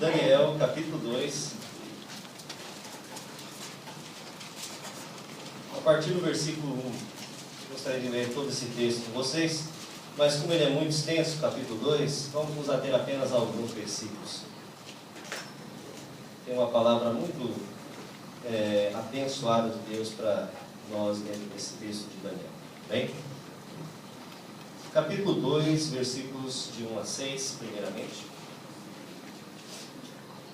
Daniel, capítulo 2. A partir do versículo 1, gostaria de ler todo esse texto com vocês, mas como ele é muito extenso, capítulo 2, vamos nos ater apenas a alguns versículos. Tem uma palavra muito abençoada de Deus para nós dentro desse texto de Daniel. Bem? Capítulo 2, versículos de 1 a 6, primeiramente.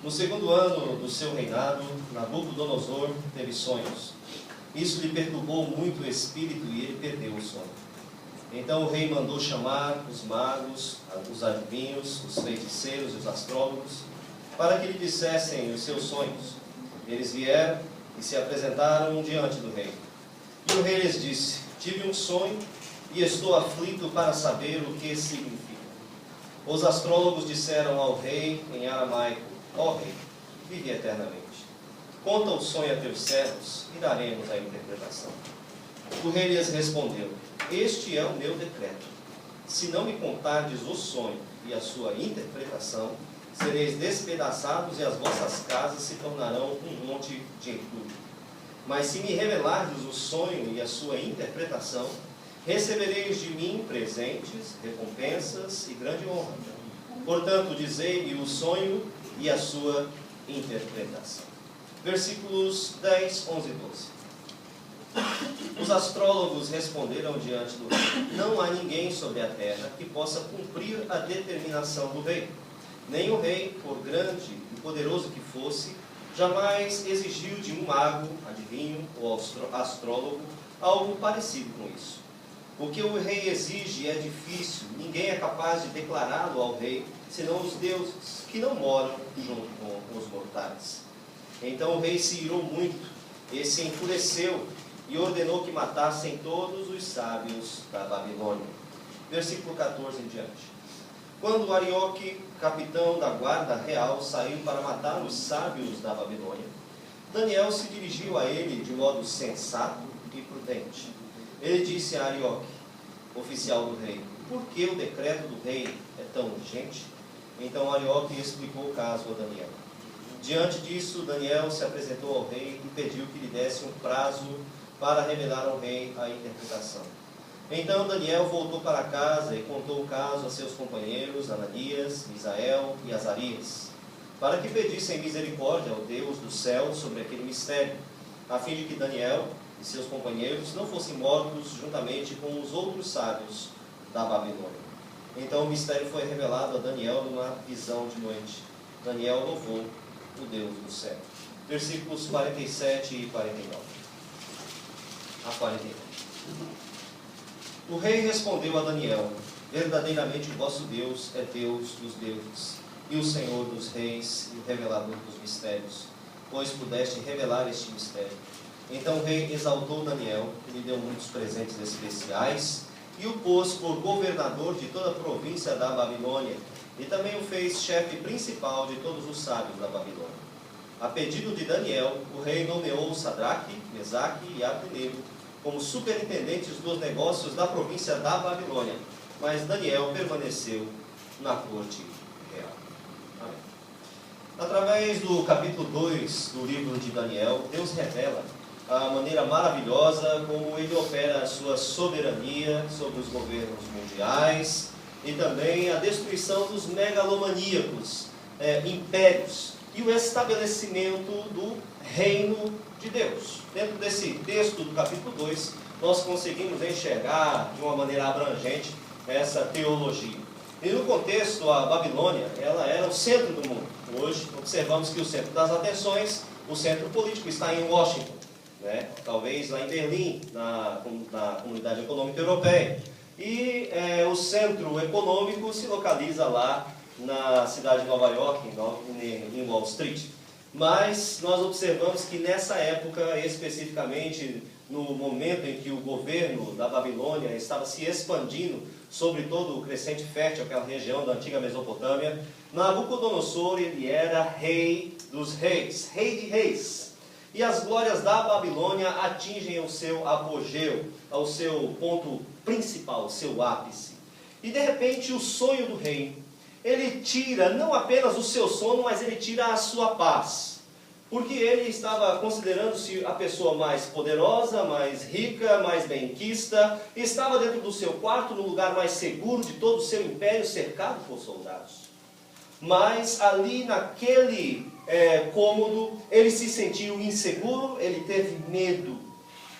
No segundo ano do seu reinado, Nabucodonosor teve sonhos. Isso lhe perturbou muito o espírito e ele perdeu o sono. Então o rei mandou chamar os magos, os adivinhos, os feiticeiros e os astrólogos, para que lhe dissessem os seus sonhos. Eles vieram e se apresentaram diante do rei. E o rei lhes disse: tive um sonho e estou aflito para saber o que significa. Os astrólogos disseram ao rei em aramaico: ó rei, vive eternamente. Conta o sonho a teus servos e daremos a interpretação. O rei lhes respondeu: este é o meu decreto. Se não me contardes o sonho e a sua interpretação, sereis despedaçados e as vossas casas se tornarão um monte de entulho. Mas se me revelardes o sonho e a sua interpretação, recebereis de mim presentes, recompensas e grande honra. Portanto, dizei-me o sonho e a sua interpretação. Versículos 10, 11 e 12. Os astrólogos responderam diante do rei: não há ninguém sobre a terra que possa cumprir a determinação do rei. Nem o rei, por grande e poderoso que fosse, jamais exigiu de um mago, adivinho ou astrólogo algo parecido com isso. O que o rei exige é difícil, ninguém é capaz de declará-lo ao rei, senão os deuses, que não moram junto com os mortais. Então o rei se irou muito e se enfureceu e ordenou que matassem todos os sábios da Babilônia. Versículo 14 em diante. Quando Arioque, capitão da guarda real, saiu para matar os sábios da Babilônia, Daniel se dirigiu a ele de modo sensato e prudente. Ele disse a Arioque, oficial do rei: por que o decreto do rei é tão urgente? Então Arioque explicou o caso a Daniel. Diante disso, Daniel se apresentou ao rei e pediu que lhe desse um prazo para revelar ao rei a interpretação. Então Daniel voltou para casa e contou o caso a seus companheiros Ananias, Misael e Azarias, para que pedissem misericórdia ao Deus do céu sobre aquele mistério, a fim de que Daniel e seus companheiros não fossem mortos juntamente com os outros sábios da Babilônia. Então o mistério foi revelado a Daniel numa visão de noite. Daniel louvou o Deus do céu. Versículos 47 e 49 a 49. O rei respondeu a Daniel: verdadeiramente o vosso Deus é Deus dos deuses, e o Senhor dos reis, e o revelador dos mistérios, pois pudeste revelar este mistério. Então o rei exaltou Daniel, e lhe deu muitos presentes especiais, e o pôs por governador de toda a província da Babilônia, e também o fez chefe principal de todos os sábios da Babilônia. A pedido de Daniel, o rei nomeou Sadraque, Mesaque e Abdenego como superintendentes dos negócios da província da Babilônia, mas Daniel permaneceu na corte real. Amém. Através do capítulo 2 do livro de Daniel, Deus revela a maneira maravilhosa como ele opera a sua soberania sobre os governos mundiais e também a destruição dos megalomaníacos impérios e o estabelecimento do reino de Deus. Dentro desse texto do capítulo 2, nós conseguimos enxergar de uma maneira abrangente essa teologia. E no contexto, a Babilônia, ela era o centro do mundo. Hoje, observamos que o centro das atenções, o centro político está em Washington, né? Talvez lá em Berlim, na Comunidade Econômica Europeia. E o centro econômico se localiza lá na cidade de Nova York, em Wall Street. Mas nós observamos que nessa época, especificamente no momento em que o governo da Babilônia estava se expandindo sobre todo o crescente fértil, aquela região da antiga Mesopotâmia, Nabucodonosor, ele era rei dos reis, rei de reis. E as glórias da Babilônia atingem o seu apogeu, ao seu ponto principal, o seu ápice. E de repente o sonho do rei ele tira não apenas o seu sono, mas ele tira a sua paz. Porque ele estava considerando-se a pessoa mais poderosa, mais rica, mais benquista, estava dentro do seu quarto, no lugar mais seguro de todo o seu império, cercado por soldados. Mas ali naquele cômodo, ele se sentiu inseguro, ele teve medo.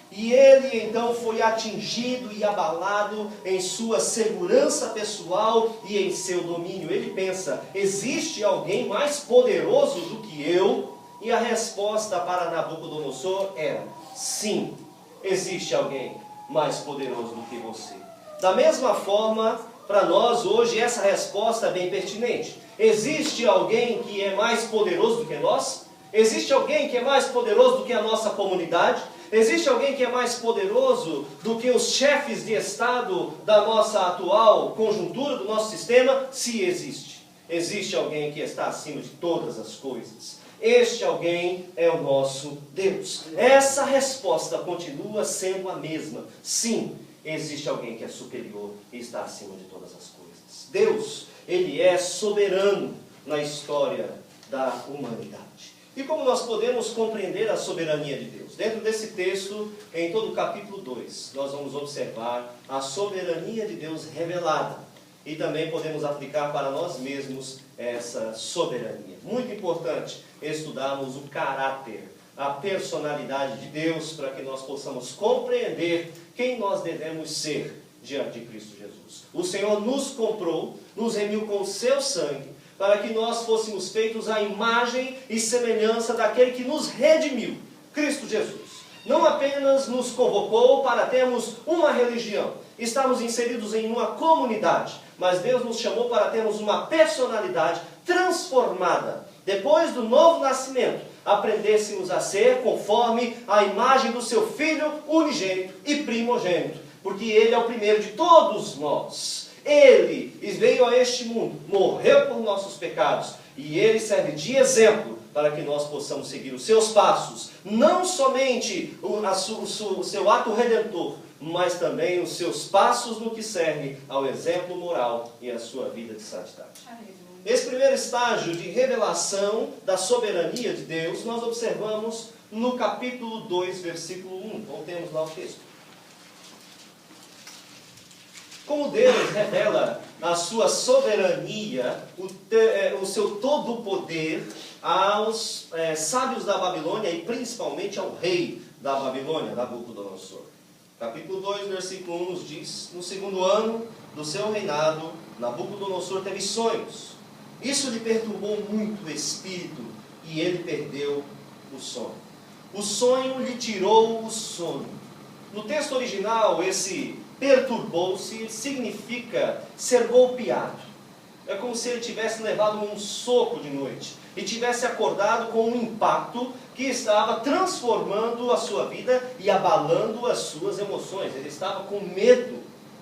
E ele então foi atingido e abalado em sua segurança pessoal e em seu domínio. Ele pensa, existe alguém mais poderoso do que eu? E a resposta para Nabucodonosor era, sim, existe alguém mais poderoso do que você. Da mesma forma, para nós hoje, essa resposta é bem pertinente. Existe alguém que é mais poderoso do que nós? Existe alguém que é mais poderoso do que a nossa comunidade? Existe alguém que é mais poderoso do que os chefes de Estado da nossa atual conjuntura, do nosso sistema? Se existe. Existe alguém que está acima de todas as coisas. Este alguém é o nosso Deus. Essa resposta continua sendo a mesma. Sim, existe alguém que é superior e está acima de todas as coisas. Deus, Ele é soberano na história da humanidade. E como nós podemos compreender a soberania de Deus? Dentro desse texto, em todo o capítulo 2, nós vamos observar a soberania de Deus revelada. E também podemos aplicar para nós mesmos essa soberania. Muito importante estudarmos o caráter, a personalidade de Deus, para que nós possamos compreender quem nós devemos ser diante de Cristo Jesus. O Senhor nos comprou, nos remiu com o seu sangue, para que nós fôssemos feitos à imagem e semelhança daquele que nos redimiu, Cristo Jesus. Não apenas nos convocou para termos uma religião, estarmos inseridos em uma comunidade, mas Deus nos chamou para termos uma personalidade transformada. Depois do novo nascimento, aprendêssemos a ser conforme a imagem do seu Filho unigênito e primogênito, porque Ele é o primeiro de todos nós. Ele veio a este mundo, morreu por nossos pecados, e Ele serve de exemplo para que nós possamos seguir os seus passos, não somente o seu ato redentor, mas também os seus passos no que serve ao exemplo moral e à sua vida de santidade. Esse primeiro estágio de revelação da soberania de Deus, nós observamos no capítulo 2, versículo 1. Voltemos lá ao texto. Como Deus revela a sua soberania, o seu todo o poder aos sábios da Babilônia e principalmente ao rei da Babilônia, Nabucodonosor. Capítulo 2, versículo 1 nos diz, no segundo ano do seu reinado, Nabucodonosor teve sonhos. Isso lhe perturbou muito o espírito e ele perdeu o sono. O sonho lhe tirou o sono. No texto original, esse perturbou-se significa ser golpeado. É como se ele tivesse levado um soco de noite e tivesse acordado com um impacto que estava transformando a sua vida e abalando as suas emoções. Ele estava com medo,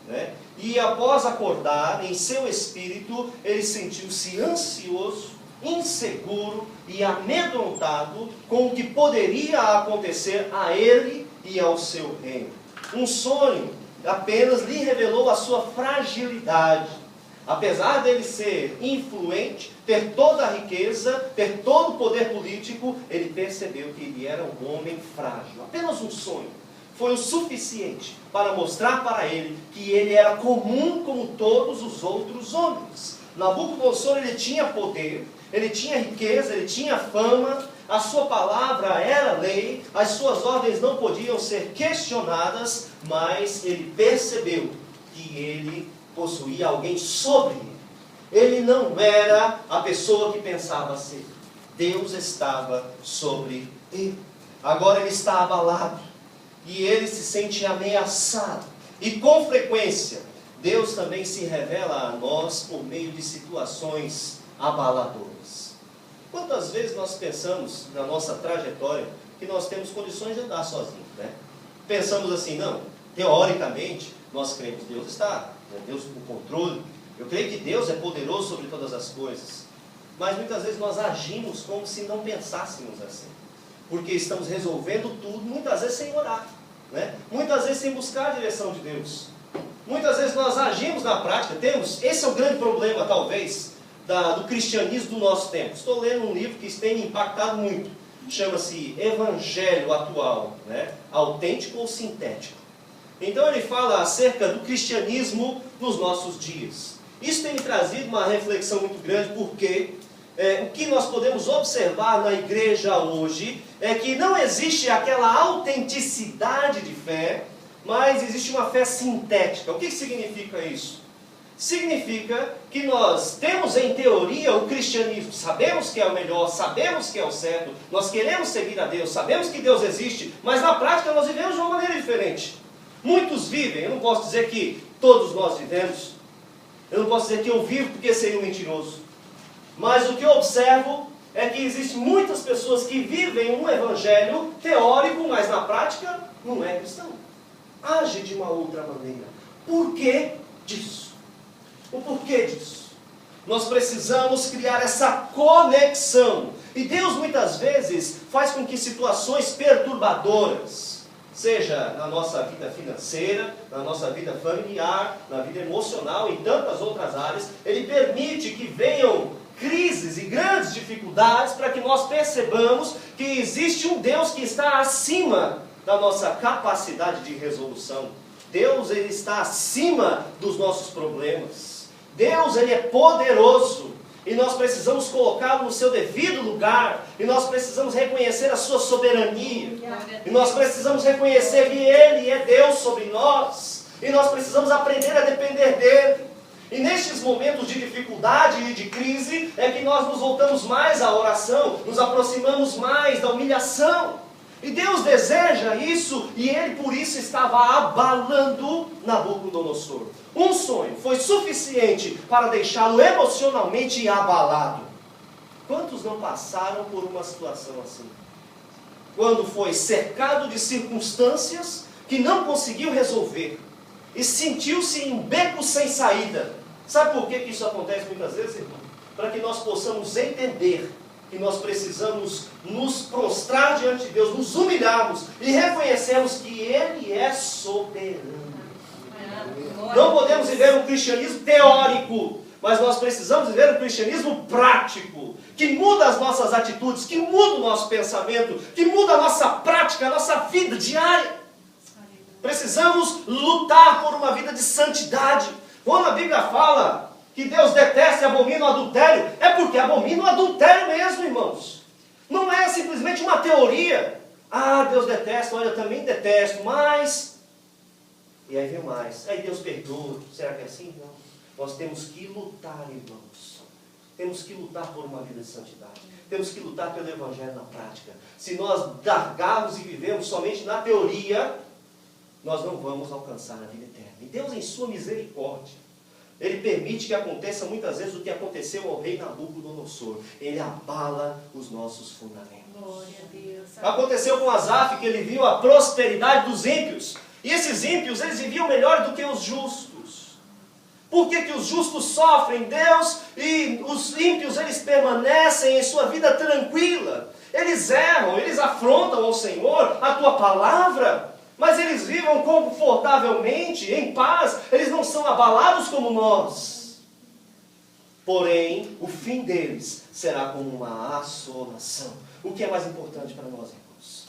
né? E após acordar, em seu espírito, ele sentiu-se ansioso, inseguro e amedrontado com o que poderia acontecer a ele e ao seu reino. Um sonho apenas lhe revelou a sua fragilidade. Apesar dele ser influente, ter toda a riqueza, ter todo o poder político, ele percebeu que ele era um homem frágil. Apenas um sonho foi o suficiente para mostrar para ele que ele era comum como todos os outros homens. Nabucodonosor, ele tinha poder, ele tinha riqueza, ele tinha fama, a sua palavra era lei, as suas ordens não podiam ser questionadas, mas ele percebeu que ele possuía alguém sobre ele. Ele não era a pessoa que pensava ser. Deus estava sobre ele. Agora ele está abalado e ele se sente ameaçado. E com frequência, Deus também se revela a nós por meio de situações abaladoras. Quantas vezes nós pensamos na nossa trajetória que nós temos condições de andar sozinhos, né? Pensamos assim, não, teoricamente nós cremos que Deus está, Deus no controle. Eu creio que Deus é poderoso sobre todas as coisas. Mas muitas vezes nós agimos como se não pensássemos assim. Porque estamos resolvendo tudo, muitas vezes sem orar, né? Muitas vezes sem buscar a direção de Deus. Muitas vezes nós agimos na prática, esse é o grande problema talvez. do cristianismo do nosso tempo. Estou lendo um livro que tem me impactado muito. Chama-se Evangelho Atual, né? Autêntico ou sintético. Então ele fala acerca do cristianismo nos nossos dias. Isso tem me trazido uma reflexão muito grande, porque o que nós podemos observar na igreja hoje é que não existe aquela autenticidade de fé, mas existe uma fé sintética. O que significa isso? Significa que nós temos em teoria o cristianismo, sabemos que é o melhor, sabemos que é o certo, nós queremos seguir a Deus, sabemos que Deus existe, mas na prática nós vivemos de uma maneira diferente. Muitos vivem, eu não posso dizer que todos nós vivemos, eu não posso dizer que eu vivo porque seria um mentiroso, mas o que eu observo é que existem muitas pessoas que vivem um evangelho teórico, mas na prática não é cristão, age de uma outra maneira. Por que disso? O porquê disso? Nós precisamos criar essa conexão. E Deus muitas vezes faz com que situações perturbadoras, seja na nossa vida financeira, na nossa vida familiar, na vida emocional e tantas outras áreas, Ele permite que venham crises e grandes dificuldades para que nós percebamos que existe um Deus que está acima da nossa capacidade de resolução. Deus, Ele está acima dos nossos problemas. Deus, Ele é poderoso, e nós precisamos colocá-lo no seu devido lugar, e nós precisamos reconhecer a sua soberania, e nós precisamos reconhecer que Ele é Deus sobre nós, e nós precisamos aprender a depender dEle. E nestes momentos de dificuldade e de crise, é que nós nos voltamos mais à oração, nos aproximamos mais da humilhação. E Deus deseja isso, e Ele por isso estava abalando Nabucodonosor. Um sonho foi suficiente para deixá-lo emocionalmente abalado. Quantos não passaram por uma situação assim? Quando foi cercado de circunstâncias que não conseguiu resolver, e sentiu-se em um beco sem saída. Sabe por que isso acontece muitas vezes, irmão? Para que nós possamos entender que nós precisamos nos prostrar diante de Deus, nos humilharmos e reconhecermos que Ele é soberano. Não podemos viver um cristianismo teórico, mas nós precisamos viver um cristianismo prático, que muda as nossas atitudes, que muda o nosso pensamento, que muda a nossa prática, a nossa vida diária. Precisamos lutar por uma vida de santidade. Quando a Bíblia fala que Deus detesta e abomina o adultério, é porque abomina o adultério mesmo, irmãos. Não é simplesmente uma teoria. Ah, Deus detesta, olha, eu também detesto, mas... E aí vem mais. Aí Deus perdoa. Será que é assim? Não. Nós temos que lutar, irmãos. Temos que lutar por uma vida de santidade. Temos que lutar pelo Evangelho na prática. Se nós largarmos e vivemos somente na teoria, nós não vamos alcançar a vida eterna. E Deus, em sua misericórdia, Ele permite que aconteça muitas vezes o que aconteceu ao rei Nabucodonosor. Ele abala os nossos fundamentos. Glória a Deus. Aconteceu com Asaf, que ele viu a prosperidade dos ímpios. E esses ímpios, eles viviam melhor do que os justos. Por que os justos sofrem? Deus, e os ímpios, eles permanecem em sua vida tranquila. Eles erram, eles afrontam ao Senhor, a tua palavra, mas eles vivem confortavelmente, em paz, eles não são abalados como nós. Porém, o fim deles será como uma assolação. O que é mais importante para nós, irmãos?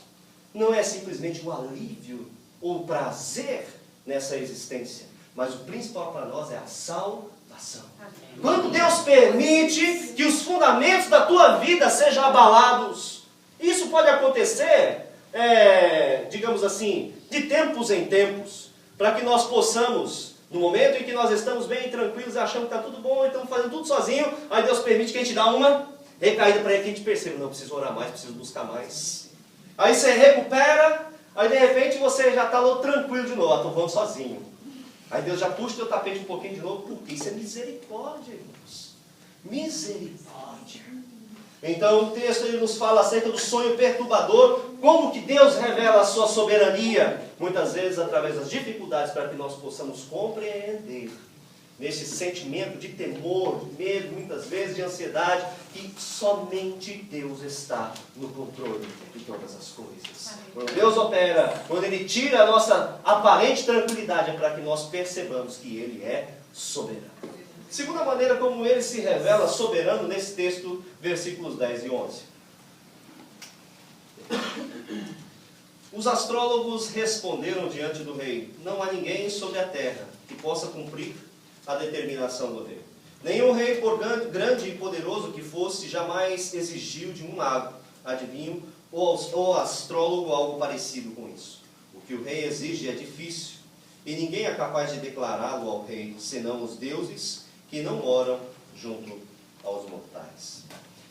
Não é simplesmente um alívio ou prazer nessa existência, mas o principal para nós é a salvação. Quando Deus permite que os fundamentos da tua vida sejam abalados, isso pode acontecer, digamos assim, de tempos em tempos, para que nós possamos, no momento em que nós estamos bem tranquilos, achamos que está tudo bom, estamos fazendo tudo sozinho, aí Deus permite que a gente dá uma recaída para que a gente perceba, não, preciso orar mais, preciso buscar mais. Aí você recupera, aí de repente você já está tranquilo de novo, estou voando sozinho. Aí Deus já puxa o teu tapete um pouquinho de novo, porque isso é misericórdia, irmãos. Misericórdia. Então o texto ele nos fala acerca do sonho perturbador, como que Deus revela a sua soberania, muitas vezes através das dificuldades, para que nós possamos compreender nesse sentimento de temor, de medo, muitas vezes de ansiedade, que somente Deus está no controle de todas as coisas. Quando Deus opera, quando Ele tira a nossa aparente tranquilidade, é para que nós percebamos que Ele é soberano. Segunda maneira como ele se revela soberano nesse texto, versículos 10 e 11. Os astrólogos responderam diante do rei: não há ninguém sobre a terra que possa cumprir a determinação do rei. Nenhum rei, por grande e poderoso que fosse, jamais exigiu de um mago, adivinho, ou astrólogo algo parecido com isso. O que o rei exige é difícil, e ninguém é capaz de declará-lo ao rei, senão os deuses que não moram junto aos mortais.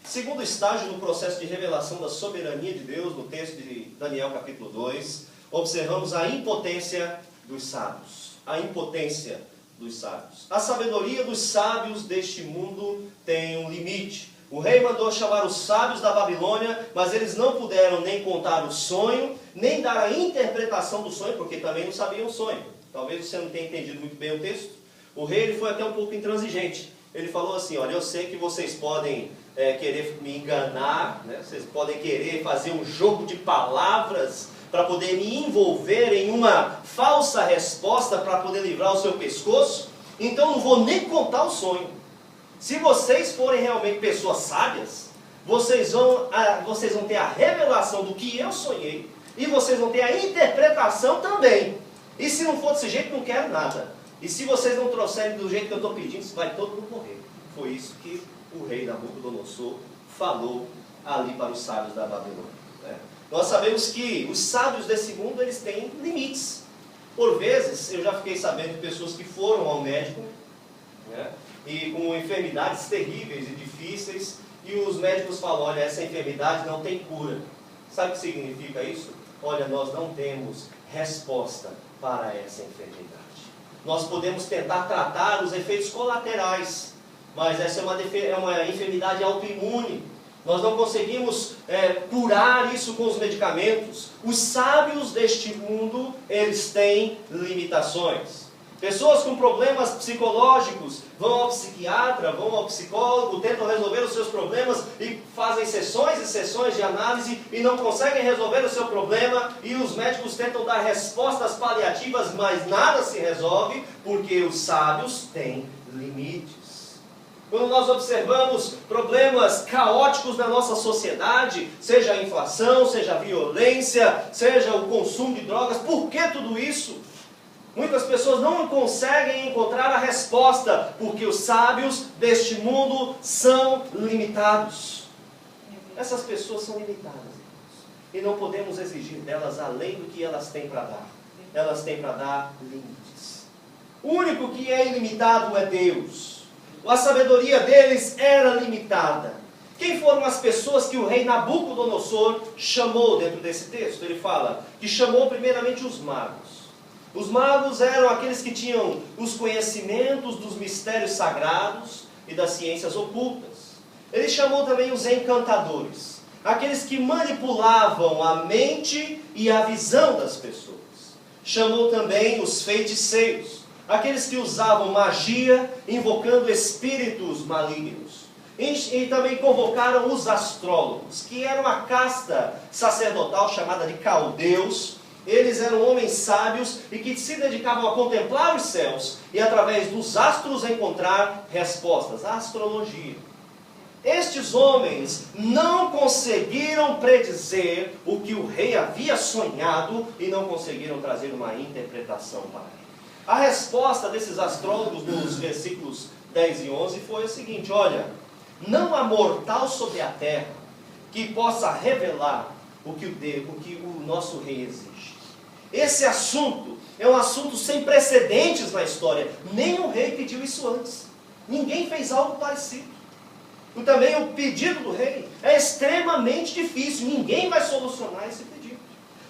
Segundo estágio no processo de revelação da soberania de Deus, no texto de Daniel capítulo 2, observamos a impotência dos sábios. A impotência dos sábios. A sabedoria dos sábios deste mundo tem um limite. O rei mandou chamar os sábios da Babilônia, mas eles não puderam nem contar o sonho, nem dar a interpretação do sonho, porque também não sabiam o sonho. Talvez você não tenha entendido muito bem o texto. O rei ele foi até um pouco intransigente. Ele falou assim: olha, eu sei que vocês podem querer me enganar, né? Vocês podem querer fazer um jogo de palavras para poder me envolver em uma falsa resposta para poder livrar o seu pescoço. Então não vou nem contar o sonho. Se vocês forem realmente pessoas sábias, vocês vão ter a revelação do que eu sonhei, e vocês vão ter a interpretação também. E se não for desse jeito, não quero nada. E se vocês não trouxerem do jeito que eu estou pedindo, vai todo mundo morrer. Foi isso que o rei Nabucodonosor falou ali para os sábios da Babilônia, né? Nós sabemos que os sábios desse mundo, eles têm limites. Por vezes, eu já fiquei sabendo de pessoas que foram ao médico, né, e com enfermidades terríveis e difíceis, e os médicos falam: olha, essa enfermidade não tem cura. Sabe o que significa isso? Olha, nós não temos resposta para essa enfermidade. Nós podemos tentar tratar os efeitos colaterais, mas essa é uma enfermidade autoimune. Nós não conseguimos curar isso com os medicamentos. Os sábios deste mundo, eles têm limitações. Pessoas com problemas psicológicos vão ao psiquiatra, vão ao psicólogo, tentam resolver os seus problemas e fazem sessões e sessões de análise e não conseguem resolver o seu problema, e os médicos tentam dar respostas paliativas, mas nada se resolve porque os sábios têm limites. Quando nós observamos problemas caóticos na nossa sociedade, seja a inflação, seja a violência, seja o consumo de drogas, por que tudo isso? Muitas pessoas não conseguem encontrar a resposta, porque os sábios deste mundo são limitados. Essas pessoas são limitadas, irmãos, e não podemos exigir delas além do que elas têm para dar. Elas têm para dar limites. O único que é ilimitado é Deus. A sabedoria deles era limitada. Quem foram as pessoas que o rei Nabucodonosor chamou dentro desse texto? Ele fala que chamou primeiramente os magos. Os magos eram aqueles que tinham os conhecimentos dos mistérios sagrados e das ciências ocultas. Ele chamou também os encantadores, aqueles que manipulavam a mente e a visão das pessoas. Chamou também os feiticeiros, aqueles que usavam magia, invocando espíritos malignos. E também convocaram os astrólogos, que eram uma casta sacerdotal chamada de caldeus. Eles eram homens sábios e que se dedicavam a contemplar os céus e através dos astros encontrar respostas, a astrologia. Estes homens não conseguiram predizer o que o rei havia sonhado e não conseguiram trazer uma interpretação para ele. A resposta desses astrólogos nos versículos 10 e 11 foi o seguinte: olha, não há mortal sobre a terra que possa revelar o que o nosso rei exige. Esse assunto é um assunto sem precedentes na história. Nem o rei pediu isso antes. Ninguém fez algo parecido. E também o pedido do rei é extremamente difícil. Ninguém vai solucionar esse pedido.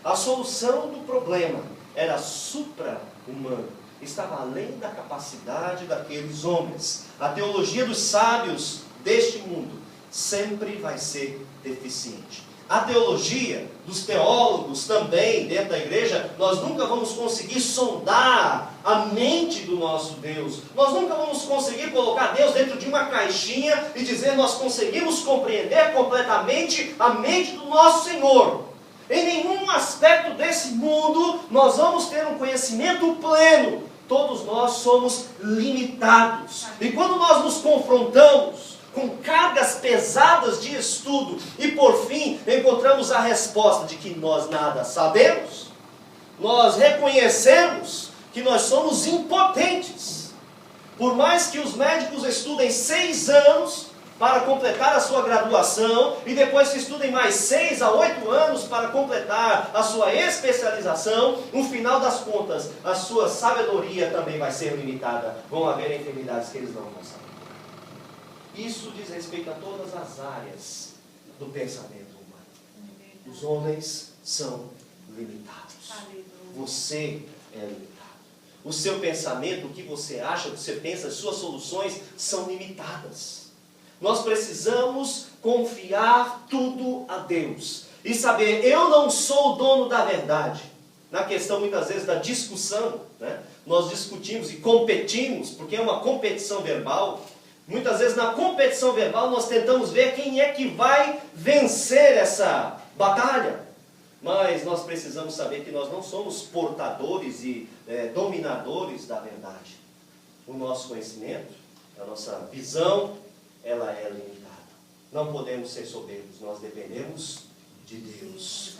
A solução do problema era supra-humana. Estava além da capacidade daqueles homens. A teologia dos sábios deste mundo sempre vai ser deficiente. A teologia dos teólogos também dentro da igreja, nós nunca vamos conseguir sondar a mente do nosso Deus. Nós nunca vamos conseguir colocar Deus dentro de uma caixinha e dizer nós conseguimos compreender completamente a mente do nosso Senhor. Em nenhum aspecto desse mundo nós vamos ter um conhecimento pleno todos nós somos limitados. E quando nós nos confrontamos com cargas pesadas de estudo e por fim encontramos a resposta de que nós nada sabemos, nós reconhecemos que nós somos impotentes. Por mais que os médicos estudem 6 anos para completar a sua graduação e depois que estudem mais 6 a 8 anos para completar a sua especialização, no final das contas, a sua sabedoria também vai ser limitada. Vão haver enfermidades que eles não vão saber. Isso diz respeito a todas as áreas do pensamento humano. Os homens são limitados. Você é limitado. O seu pensamento, o que você acha, o que você pensa, as suas soluções são limitadas. Nós precisamos confiar tudo a Deus. E saber, eu não sou o dono da verdade. Na questão, muitas vezes, da discussão, né? Nós discutimos e competimos, porque é uma competição verbal. Muitas vezes, na competição verbal, nós tentamos ver quem é que vai vencer essa batalha. Mas nós precisamos saber que nós não somos portadores e dominadores da verdade. O nosso conhecimento, a nossa visão, ela é limitada. Não podemos ser soberbos, nós dependemos de Deus.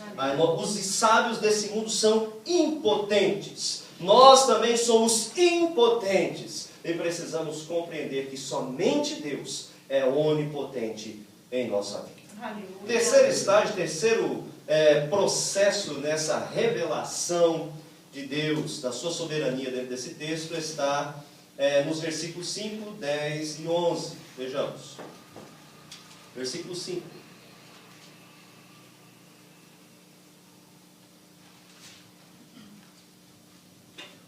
Os sábios desse mundo são impotentes. Nós também somos impotentes. E precisamos compreender que somente Deus é onipotente em nossa vida. Aleluia. Terceiro estágio, terceiro processo nessa revelação de Deus, da sua soberania dentro desse texto, está nos versículos 5, 10 e 11. Vejamos. Versículo 5.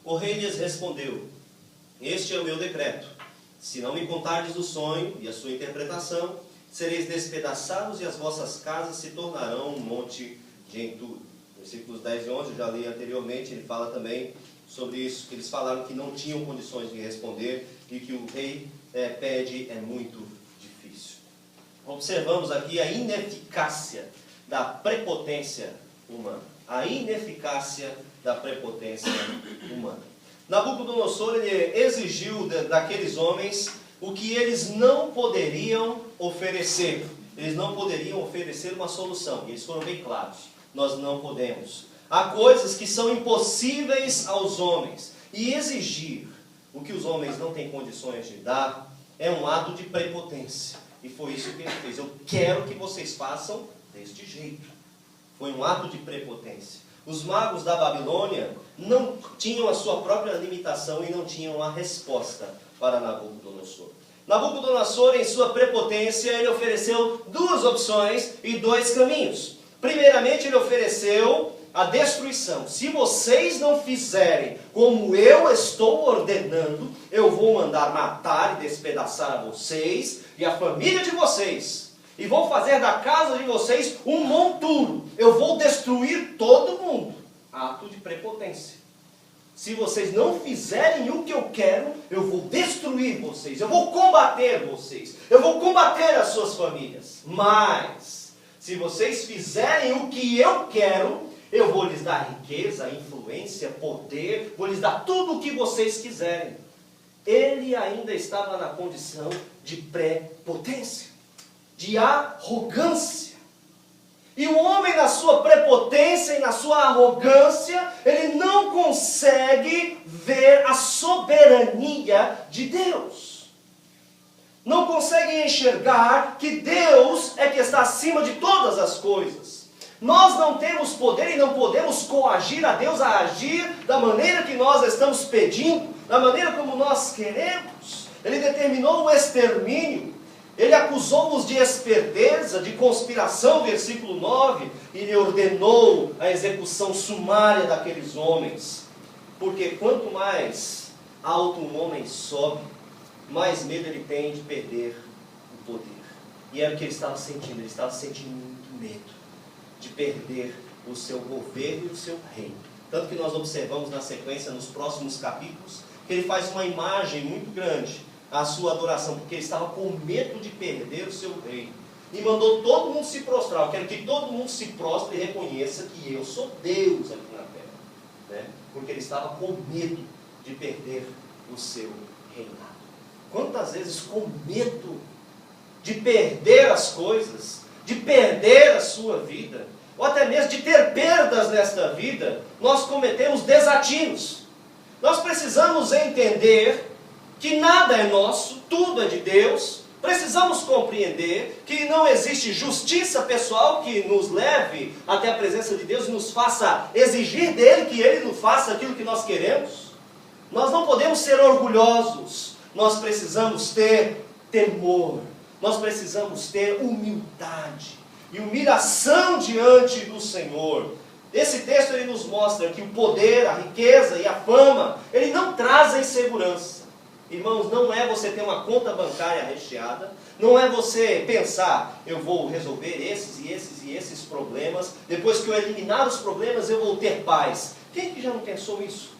O rei lhes respondeu: este é o meu decreto. Se não me contardes o sonho e a sua interpretação, sereis despedaçados e as vossas casas se tornarão um monte de entulho. Versículos 10 e 11, eu já li anteriormente, ele fala também sobre isso, que eles falaram que não tinham condições de responder e que o rei pede é muito difícil. Observamos aqui a ineficácia da prepotência humana. A ineficácia da prepotência humana. Nabucodonosor, ele exigiu daqueles homens o que eles não poderiam oferecer. Eles não poderiam oferecer uma solução. E eles foram bem claros. Nós não podemos. Há coisas que são impossíveis aos homens. E exigir o que os homens não têm condições de dar é um ato de prepotência. E foi isso que ele fez. Eu quero que vocês façam deste jeito. Foi um ato de prepotência. Os magos da Babilônia não tinham a sua própria limitação e não tinham a resposta para Nabucodonosor. Nabucodonosor, em sua prepotência, ele ofereceu 2 opções e 2 caminhos. Primeiramente, ele ofereceu a destruição. Se vocês não fizerem como eu estou ordenando, eu vou mandar matar e despedaçar a vocês e a família de vocês. E vou fazer da casa de vocês um monturo. Eu vou destruir todo mundo. Ato de prepotência. Se vocês não fizerem o que eu quero, eu vou destruir vocês. Eu vou combater vocês. Eu vou combater as suas famílias. Mas, se vocês fizerem o que eu quero, eu vou lhes dar riqueza, influência, poder. Vou lhes dar tudo o que vocês quiserem. Ele ainda estava na condição de prepotência, de arrogância. E o homem, na sua prepotência e na sua arrogância, ele não consegue ver a soberania de Deus. Não consegue enxergar que Deus é que está acima de todas as coisas. Nós não temos poder e não podemos coagir a Deus a agir da maneira que nós estamos pedindo, da maneira como nós queremos. Ele determinou o extermínio. Ele acusou-os de esperteza, de conspiração, versículo 9, e ele ordenou a execução sumária daqueles homens. Porque quanto mais alto um homem sobe, mais medo ele tem de perder o poder. E era o que ele estava sentindo. Ele estava sentindo muito medo de perder o seu governo e o seu reino. Tanto que nós observamos na sequência, nos próximos capítulos, que ele faz uma imagem muito grande à sua adoração, porque ele estava com medo de perder o seu reino. E mandou todo mundo se prostrar. Eu quero que todo mundo se prostre e reconheça que eu sou Deus aqui na terra. Né? Porque ele estava com medo de perder o seu reinado. Quantas vezes, com medo de perder as coisas, de perder a sua vida, ou até mesmo de ter perdas nesta vida, nós cometemos desatinos. Nós precisamos entender que nada é nosso, tudo é de Deus. Precisamos compreender que não existe justiça pessoal que nos leve até a presença de Deus e nos faça exigir dele que ele nos faça aquilo que nós queremos. Nós não podemos ser orgulhosos, nós precisamos ter temor, nós precisamos ter humildade e humilhação diante do Senhor. Esse texto ele nos mostra que o poder, a riqueza e a fama, ele não trazem segurança. Irmãos, não é você ter uma conta bancária recheada, não é você pensar, eu vou resolver esses e esses e esses problemas, depois que eu eliminar os problemas eu vou ter paz. Quem que já não pensou isso?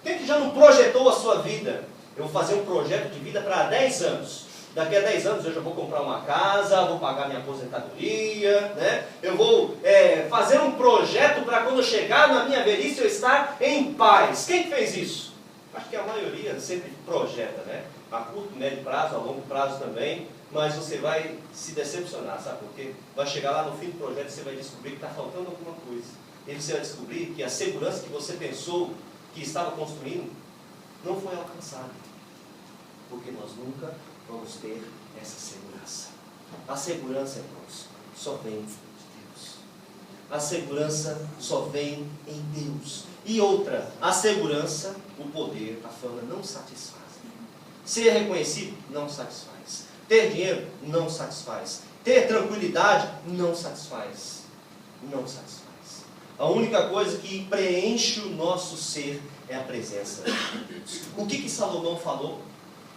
Quem que já não projetou a sua vida? Eu vou fazer um projeto de vida para 10 anos. Daqui a 10 anos eu já vou comprar uma casa, vou pagar minha aposentadoria, né? Eu vou fazer um projeto para quando eu chegar na minha velhice eu estar em paz. Quem que fez isso? Acho que a maioria sempre projeta, né? A curto, médio prazo, a longo prazo também, mas você vai se decepcionar, sabe por quê? Vai chegar lá no fim do projeto e você vai descobrir que está faltando alguma coisa. E você vai descobrir que a segurança que você pensou que estava construindo não foi alcançada. Porque nós nunca vamos ter essa segurança. A segurança, irmãos, só vem de Deus. A segurança só vem em Deus. E outra, a segurança, o poder, a fama não satisfaz. Ser reconhecido não satisfaz. Ter dinheiro não satisfaz. Ter tranquilidade não satisfaz. Não satisfaz. A única coisa que preenche o nosso ser é a presença de Deus. O que Salomão falou?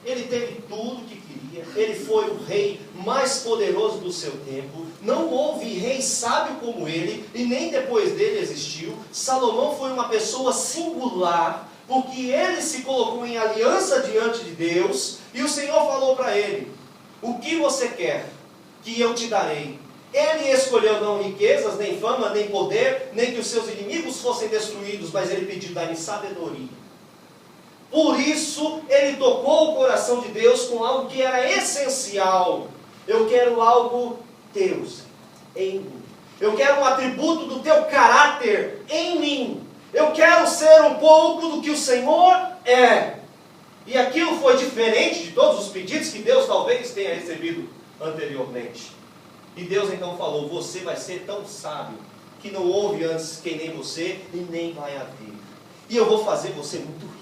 Ele teve tudo o que queria, ele foi o rei mais poderoso do seu tempo, não houve rei sábio como ele, e nem depois dele existiu. Salomão foi uma pessoa singular, porque ele se colocou em aliança diante de Deus, e o Senhor falou para ele, o que você quer que eu te darei? Ele escolheu não riquezas, nem fama, nem poder, nem que os seus inimigos fossem destruídos, mas ele pediu, dá-me sabedoria. Por isso, ele tocou o coração de Deus com algo que era essencial. Eu quero algo teu, Senhor, em mim. Eu quero um atributo do teu caráter em mim. Eu quero ser um pouco do que o Senhor é. E aquilo foi diferente de todos os pedidos que Deus talvez tenha recebido anteriormente. E Deus então falou, você vai ser tão sábio que não houve antes quem nem você e nem vai haver. E eu vou fazer você muito rico.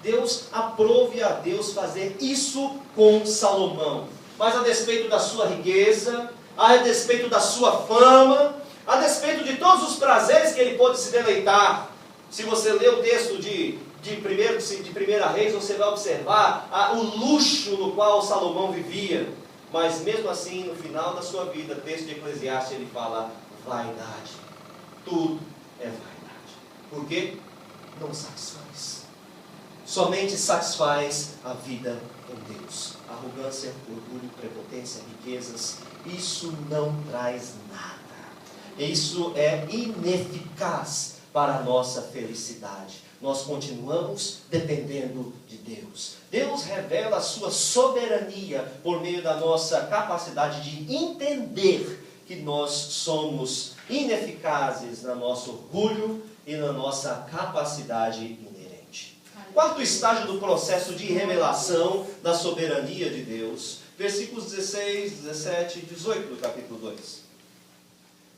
Deus aprove a Deus fazer isso com Salomão. Mas a despeito da sua riqueza, a despeito da sua fama, a despeito de todos os prazeres que ele pôde se deleitar. Se você ler o texto de 1 Reis, você vai observar o luxo no qual Salomão vivia. Mas mesmo assim, no final da sua vida, texto de Eclesiastes, ele fala vaidade. Tudo é vaidade. Por quê? Não satisfaz. Somente satisfaz a vida em Deus. Arrogância, orgulho, prepotência, riquezas, isso não traz nada. Isso é ineficaz para a nossa felicidade. Nós continuamos dependendo de Deus. Deus revela a sua soberania por meio da nossa capacidade de entender que nós somos ineficazes no nosso orgulho e na nossa capacidade inerente. Quarto estágio do processo de revelação da soberania de Deus. Versículos 16, 17 e 18 do capítulo 2.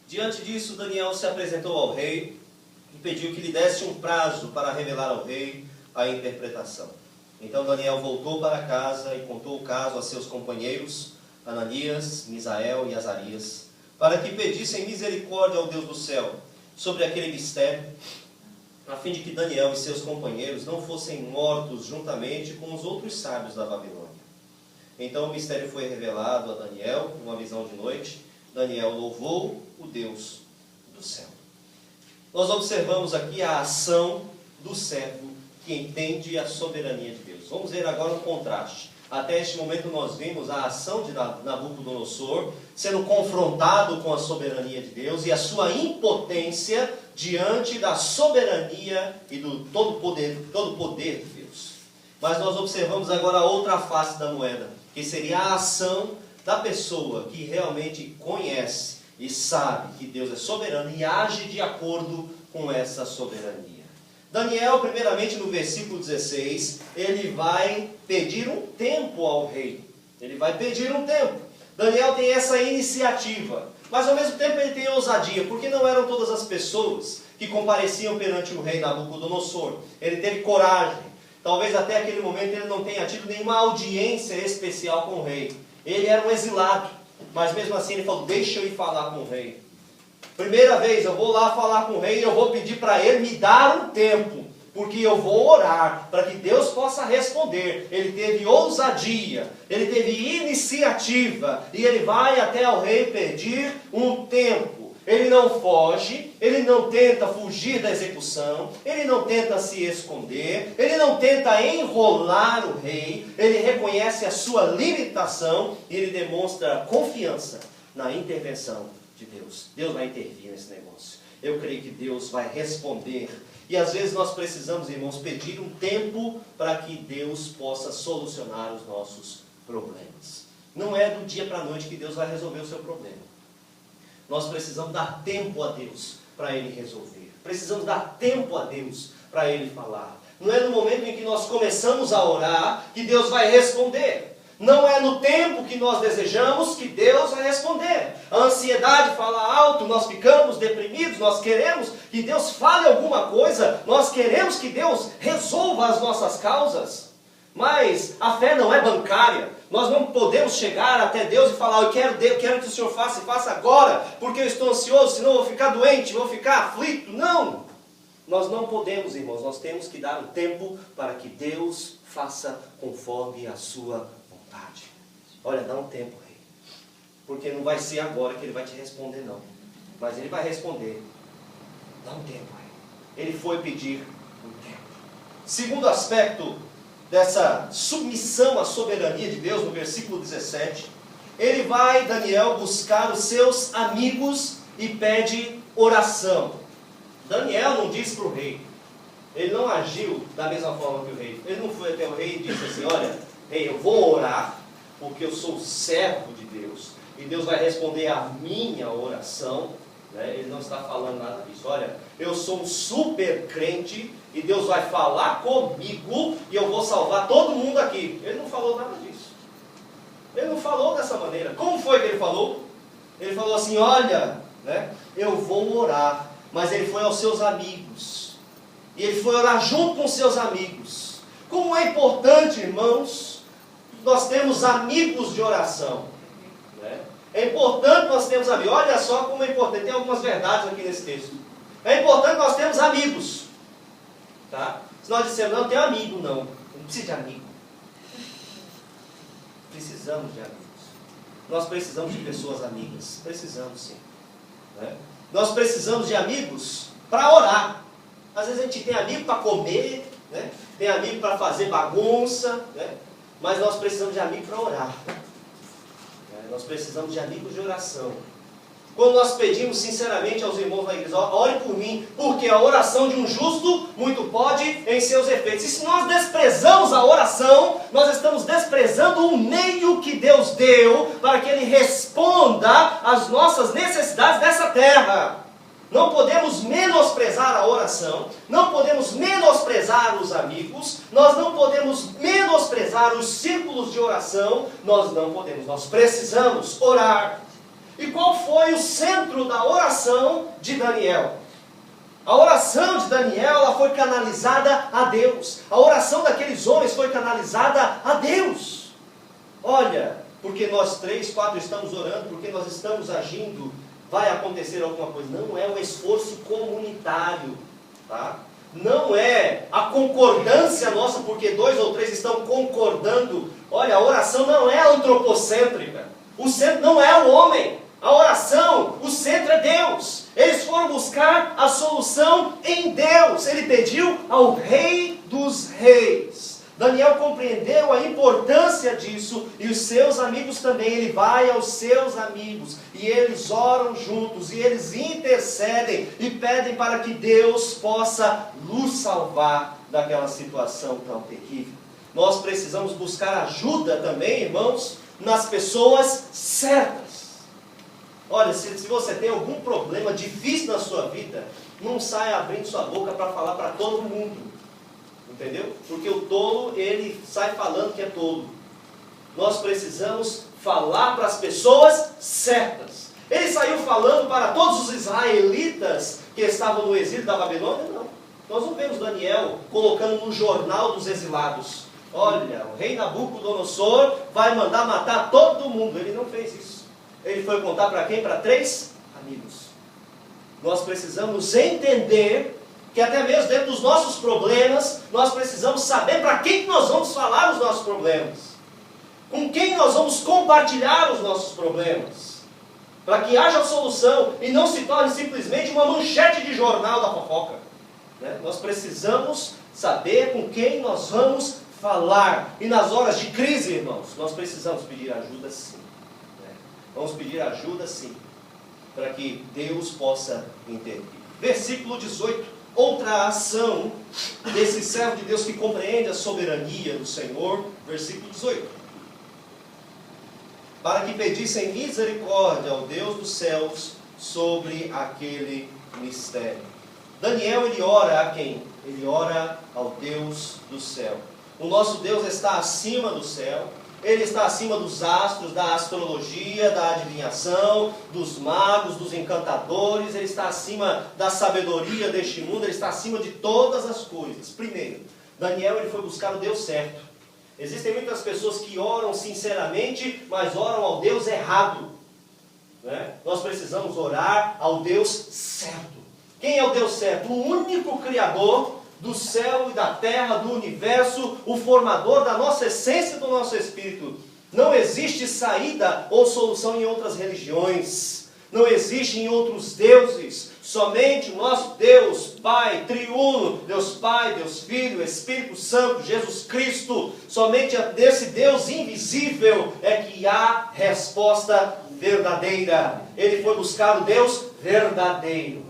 Diante disso, Daniel se apresentou ao rei e pediu que lhe desse um prazo para revelar ao rei a interpretação. Então Daniel voltou para casa e contou o caso a seus companheiros, Ananias, Misael e Azarias, para que pedissem misericórdia ao Deus do céu sobre aquele mistério, a fim de que Daniel e seus companheiros não fossem mortos juntamente com os outros sábios da Babilônia. Então o mistério foi revelado a Daniel, numa visão de noite. Daniel louvou o Deus do céu. Nós observamos aqui a ação do servo que entende a soberania de Deus. Vamos ver agora um contraste. Até este momento nós vimos a ação de Nabucodonosor sendo confrontado com a soberania de Deus e a sua impotência diante da soberania e do todo poder de Deus. Mas nós observamos agora a outra face da moeda, que seria a ação da pessoa que realmente conhece e sabe que Deus é soberano e age de acordo com essa soberania. Daniel, primeiramente no versículo 16, ele vai pedir um tempo ao rei. Ele vai pedir um tempo. Daniel tem essa iniciativa, mas ao mesmo tempo ele tem ousadia, porque não eram todas as pessoas que compareciam perante o rei Nabucodonosor. Ele teve coragem. Talvez até aquele momento ele não tenha tido nenhuma audiência especial com o rei. Ele era um exilado, mas mesmo assim ele falou, deixa eu ir falar com o rei. Primeira vez, eu vou lá falar com o rei e eu vou pedir para ele me dar um tempo, porque eu vou orar para que Deus possa responder. Ele teve ousadia, ele teve iniciativa, e ele vai até o rei pedir um tempo. Ele não foge, ele não tenta fugir da execução, ele não tenta se esconder, ele não tenta enrolar o rei, ele reconhece a sua limitação e ele demonstra confiança na intervenção de Deus. Deus vai intervir nesse negócio. Eu creio que Deus vai responder. E às vezes nós precisamos, irmãos, pedir um tempo para que Deus possa solucionar os nossos problemas. Não é do dia para a noite que Deus vai resolver o seu problema. Nós precisamos dar tempo a Deus para Ele resolver. Precisamos dar tempo a Deus para Ele falar. Não é no momento em que nós começamos a orar que Deus vai responder. Não é no tempo que nós desejamos que Deus vai responder. A ansiedade fala alto, nós ficamos deprimidos, nós queremos que Deus fale alguma coisa, nós queremos que Deus resolva as nossas causas. Mas a fé não é bancária. Nós não podemos chegar até Deus e falar, eu quero que o Senhor faça e faça agora, porque eu estou ansioso, senão eu vou ficar doente, vou ficar aflito. Não! Nós não podemos, irmãos, nós temos que dar um tempo para que Deus faça conforme a sua vontade. Olha, dá um tempo, rei. Porque não vai ser agora que ele vai te responder, não. Mas ele vai responder. Dá um tempo, rei. Ele foi pedir um tempo. Segundo aspecto dessa submissão à soberania de Deus, no versículo 17, ele vai, Daniel, buscar os seus amigos e pede oração. Daniel não disse para o rei, ele não agiu da mesma forma que o rei. Ele não foi até o rei e disse assim, olha, rei, eu vou orar, porque eu sou servo de Deus, e Deus vai responder a minha oração. Ele não está falando nada disso. Olha, eu sou um super crente, e Deus vai falar comigo, e eu vou salvar todo mundo aqui. Ele não falou nada disso. Ele não falou dessa maneira. Como foi que ele falou? Ele falou assim, olha, eu vou orar. Mas ele foi aos seus amigos. E ele foi orar junto com seus amigos. Como é importante, irmãos, nós temos amigos de oração. É importante nós termos amigos. Olha só como é importante. Tem algumas verdades aqui nesse texto. É importante nós termos amigos. Tá? Se nós dissermos, não, tenho amigo, não. Não precisa de amigo. Precisamos de amigos. Nós precisamos de pessoas amigas. Precisamos sim. Nós precisamos de amigos para orar. Às vezes a gente tem amigo para comer, tem amigo para fazer bagunça, mas nós precisamos de amigo para orar. Nós precisamos de amigos de oração. Quando nós pedimos sinceramente aos irmãos da igreja, ore por mim, porque a oração de um justo muito pode em seus efeitos. E se nós desprezamos a oração, nós estamos desprezando o meio que Deus deu para que Ele responda às nossas necessidades dessa terra. Não podemos menosprezar a oração, não podemos menosprezar os amigos, nós não podemos menosprezar os círculos de oração, nós precisamos orar. E qual foi o centro da oração de Daniel? A oração de Daniel, ela foi canalizada a Deus. A oração daqueles homens foi canalizada a Deus. Olha, porque nós 3, 4 estamos orando, porque nós estamos agindo, vai acontecer alguma coisa. Não é um esforço comunitário, tá? Não é a concordância nossa, porque 2 ou 3 estão concordando. Olha, a oração não é antropocêntrica. O centro não é o homem. A oração, o centro é Deus. Eles foram buscar a solução em Deus. Ele pediu ao Rei dos Reis. Daniel compreendeu a importância disso, e os seus amigos também. Ele vai aos seus amigos, e eles oram juntos, e eles intercedem, e pedem para que Deus possa nos salvar daquela situação tão terrível. Nós precisamos buscar ajuda também, irmãos, nas pessoas certas. Olha, se você tem algum problema difícil na sua vida, não saia abrindo sua boca para falar para todo mundo. Entendeu? Porque o tolo, ele sai falando que é tolo. Nós precisamos falar para as pessoas certas. Ele saiu falando para todos os israelitas que estavam no exílio da Babilônia? Não. Nós não vemos Daniel colocando no jornal dos exilados: olha, o rei Nabucodonosor vai mandar matar todo mundo. Ele não fez isso. Ele foi contar para quem? Para 3 amigos. Nós precisamos entender que até mesmo dentro dos nossos problemas, nós precisamos saber para quem que nós vamos falar os nossos problemas. Com quem nós vamos compartilhar os nossos problemas. Para que haja solução e não se torne simplesmente uma manchete de jornal da fofoca. Né? Nós precisamos saber com quem nós vamos falar. E nas horas de crise, irmãos, nós precisamos pedir ajuda sim. Né? Vamos pedir ajuda sim, para que Deus possa intervir. Versículo 18. Outra ação desse servo de Deus que compreende a soberania do Senhor. Versículo 18. Para que pedissem misericórdia ao Deus dos céus sobre aquele mistério. Daniel, ele ora a quem? Ele ora ao Deus do céu. O nosso Deus está acima do céu. Ele está acima dos astros, da astrologia, da adivinhação, dos magos, dos encantadores. Ele está acima da sabedoria deste mundo. Ele está acima de todas as coisas. Primeiro, Daniel, ele foi buscar o Deus certo. Existem muitas pessoas que oram sinceramente, mas oram ao Deus errado. Né? Nós precisamos orar ao Deus certo. Quem é o Deus certo? O único Criador do céu e da terra, do universo, o formador da nossa essência e do nosso espírito. Não existe saída ou solução em outras religiões. Não existe em outros deuses. Somente o nosso Deus Pai, triuno, Deus Pai, Deus Filho, Espírito Santo, Jesus Cristo. Somente desse Deus invisível é que há resposta verdadeira. Ele foi buscar o Deus verdadeiro.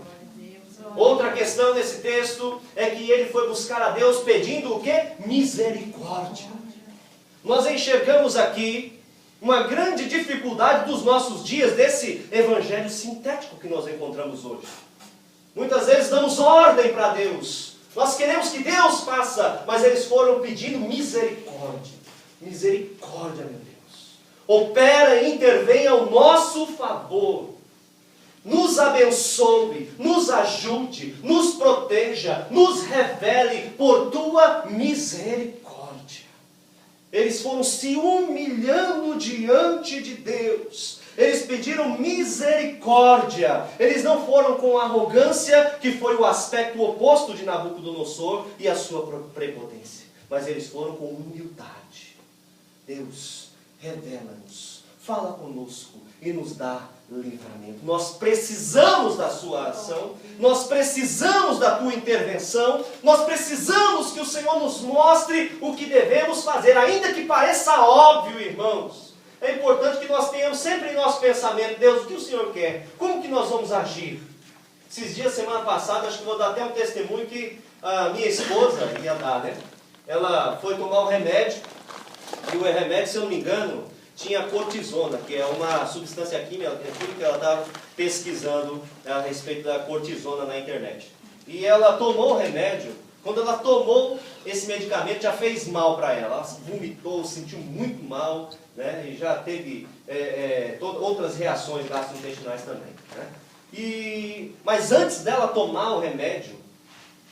Outra questão nesse texto é que ele foi buscar a Deus pedindo o quê? Misericórdia. Nós enxergamos aqui uma grande dificuldade dos nossos dias desse evangelho sintético que nós encontramos hoje. Muitas vezes damos ordem para Deus. Nós queremos que Deus faça, mas eles foram pedindo misericórdia. Misericórdia, meu Deus. Opera e intervém ao nosso favor. Nos abençoe, nos ajude, nos proteja, nos revele por tua misericórdia. Eles foram se humilhando diante de Deus. Eles pediram misericórdia. Eles não foram com arrogância, que foi o aspecto oposto de Nabucodonosor e a sua prepotência. Mas eles foram com humildade. Deus, revela-nos, fala conosco e nos dá livramento. Nós precisamos da sua ação, nós precisamos da tua intervenção, nós precisamos que o Senhor nos mostre o que devemos fazer, ainda que pareça óbvio, irmãos. É importante que nós tenhamos sempre em nosso pensamento: Deus, o que o Senhor quer? Como que nós vamos agir? Esses dias, semana passada, acho que vou dar até um testemunho que a minha esposa ia dar, né? Ela foi tomar um remédio, e o remédio, se eu não me engano, tinha cortisona, que é uma substância química que ela estava pesquisando a respeito da cortisona na internet. E ela tomou o remédio. Quando ela tomou esse medicamento, já fez mal para ela. Ela vomitou, sentiu muito mal, né? E já teve outras reações gastrointestinais também, né? Mas antes dela tomar o remédio,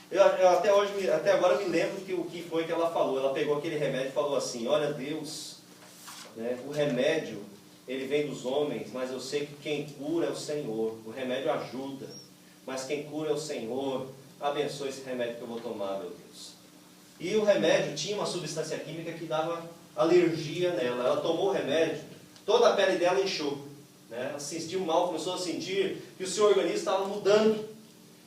eu até agora me lembro o que foi que ela falou. Ela pegou aquele remédio e falou assim: olha, Deus, né, o remédio, ele vem dos homens, mas eu sei que quem cura é o Senhor. O remédio ajuda, mas quem cura é o Senhor. Abençoe esse remédio que eu vou tomar, meu Deus. E o remédio tinha uma substância química que dava alergia nela. Ela tomou o remédio, toda a pele dela inchou, né? Ela se sentiu mal, começou a sentir que o seu organismo estava mudando.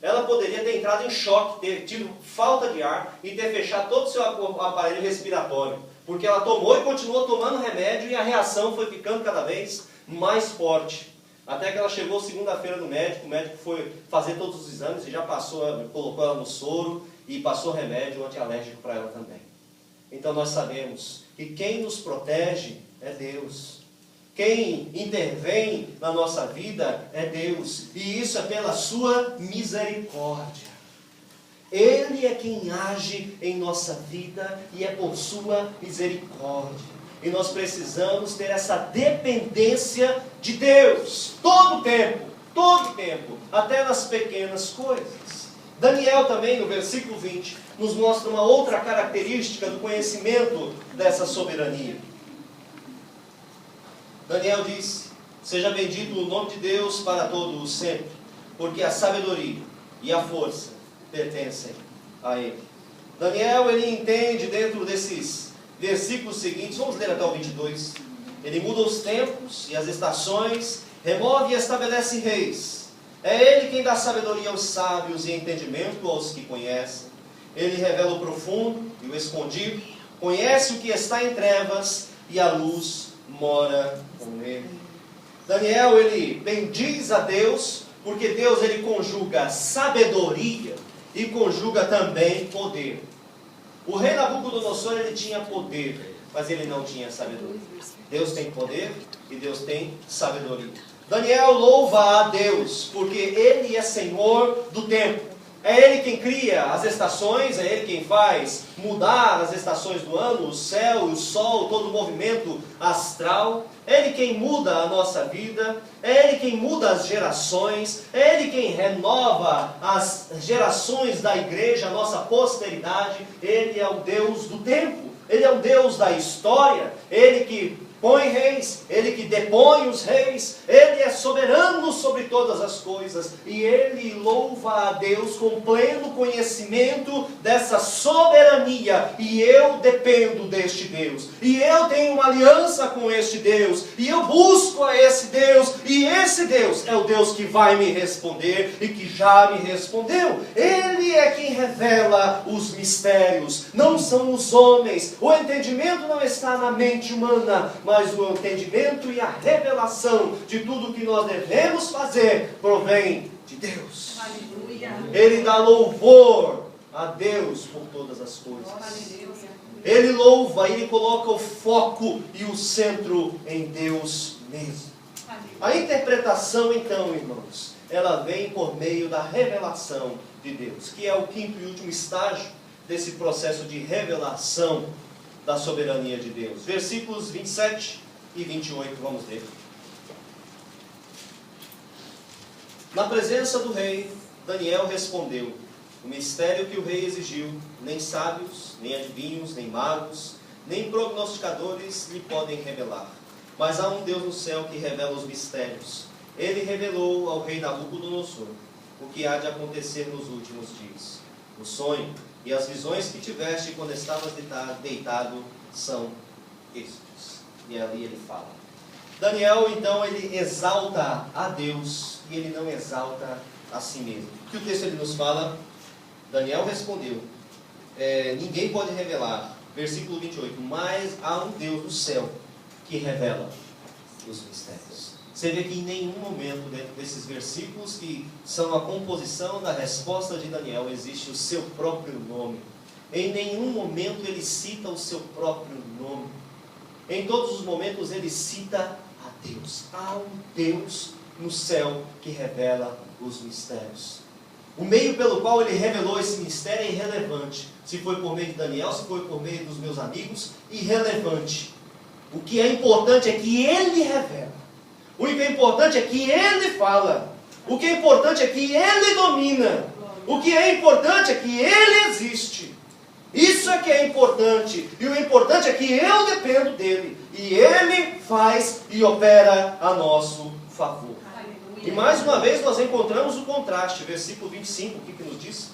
ela poderia ter entrado em choque, ter tido falta de ar e ter fechado todo o seu aparelho respiratório. Porque ela tomou e continuou tomando remédio e a reação foi ficando cada vez mais forte. Até que ela chegou segunda-feira no médico, o médico foi fazer todos os exames e já colocou ela no soro e passou remédio antialérgico para ela também. Então nós sabemos que quem nos protege é Deus. Quem intervém na nossa vida é Deus. E isso é pela sua misericórdia. Ele é quem age em nossa vida e é por sua misericórdia. E nós precisamos ter essa dependência de Deus, todo o tempo, até nas pequenas coisas. Daniel também, no versículo 20, nos mostra uma outra característica do conhecimento dessa soberania. Daniel diz: seja bendito o nome de Deus para todos sempre, porque a sabedoria e a força pertencem a Ele. Daniel, ele entende dentro desses versículos seguintes, vamos ler até o 22. Ele muda os tempos e as estações, remove e estabelece reis. É Ele quem dá sabedoria aos sábios e entendimento aos que conhecem. Ele revela o profundo e o escondido, conhece o que está em trevas e a luz mora com Ele. Daniel, ele bendiz a Deus, porque Deus, ele conjuga sabedoria e conjuga também poder. O rei Nabucodonosor, ele tinha poder, mas ele não tinha sabedoria. Deus tem poder e Deus tem sabedoria. Daniel louva a Deus, porque Ele é Senhor do tempo. É Ele quem cria as estações, é Ele quem faz mudar as estações do ano, o céu, o sol, todo o movimento astral. É Ele quem muda a nossa vida, é Ele quem muda as gerações, é Ele quem renova as gerações da igreja, a nossa posteridade. Ele é o Deus do tempo, Ele é o Deus da história, Ele que põe reis, Ele que depõe os reis, Ele é soberano sobre todas as coisas, e Ele louva a Deus com pleno conhecimento dessa soberania, e eu dependo deste Deus, e eu tenho uma aliança com este Deus, e eu busco a esse Deus, e esse Deus é o Deus que vai me responder, e que já me respondeu. Ele é quem revela os mistérios, não são os homens. O entendimento não está na mente humana, mas o entendimento e a revelação de tudo que nós devemos fazer provém de Deus. Aleluia. Ele dá louvor a Deus por todas as coisas. Ele louva, ele coloca o foco e o centro em Deus mesmo. A interpretação, então, irmãos, ela vem por meio da revelação de Deus, que é o quinto e último estágio desse processo de revelação da soberania de Deus. Versículos 27 e 28, vamos ler. Na presença do rei, Daniel respondeu: o mistério que o rei exigiu, nem sábios, nem adivinhos, nem magos, nem prognosticadores lhe podem revelar. Mas há um Deus no céu que revela os mistérios. Ele revelou ao rei Nabucodonosor o que há de acontecer nos últimos dias. O sonho e as visões que tiveste quando estavas deitado são estes. E ali ele fala. Daniel, então, ele exalta a Deus e ele não exalta a si mesmo. O que o texto ele nos fala? Daniel respondeu: ninguém pode revelar. Versículo 28. Mas há um Deus no céu que revela os mistérios. Você vê que em nenhum momento dentro desses versículos, que são a composição da resposta de Daniel, existe o seu próprio nome. Em nenhum momento ele cita o seu próprio nome. Em todos os momentos ele cita a Deus. Há um Deus no céu que revela os mistérios. O meio pelo qual ele revelou esse mistério é irrelevante. Se foi por meio de Daniel, se foi por meio dos meus amigos, irrelevante. O que é importante é que ele revela. O que é importante é que ele fala. O que é importante é que ele domina. O que é importante é que ele existe. Isso é que é importante. E o importante é que eu dependo dele. E ele faz e opera a nosso favor. Aleluia. E mais uma vez nós encontramos o contraste. Versículo 25, o que nos diz?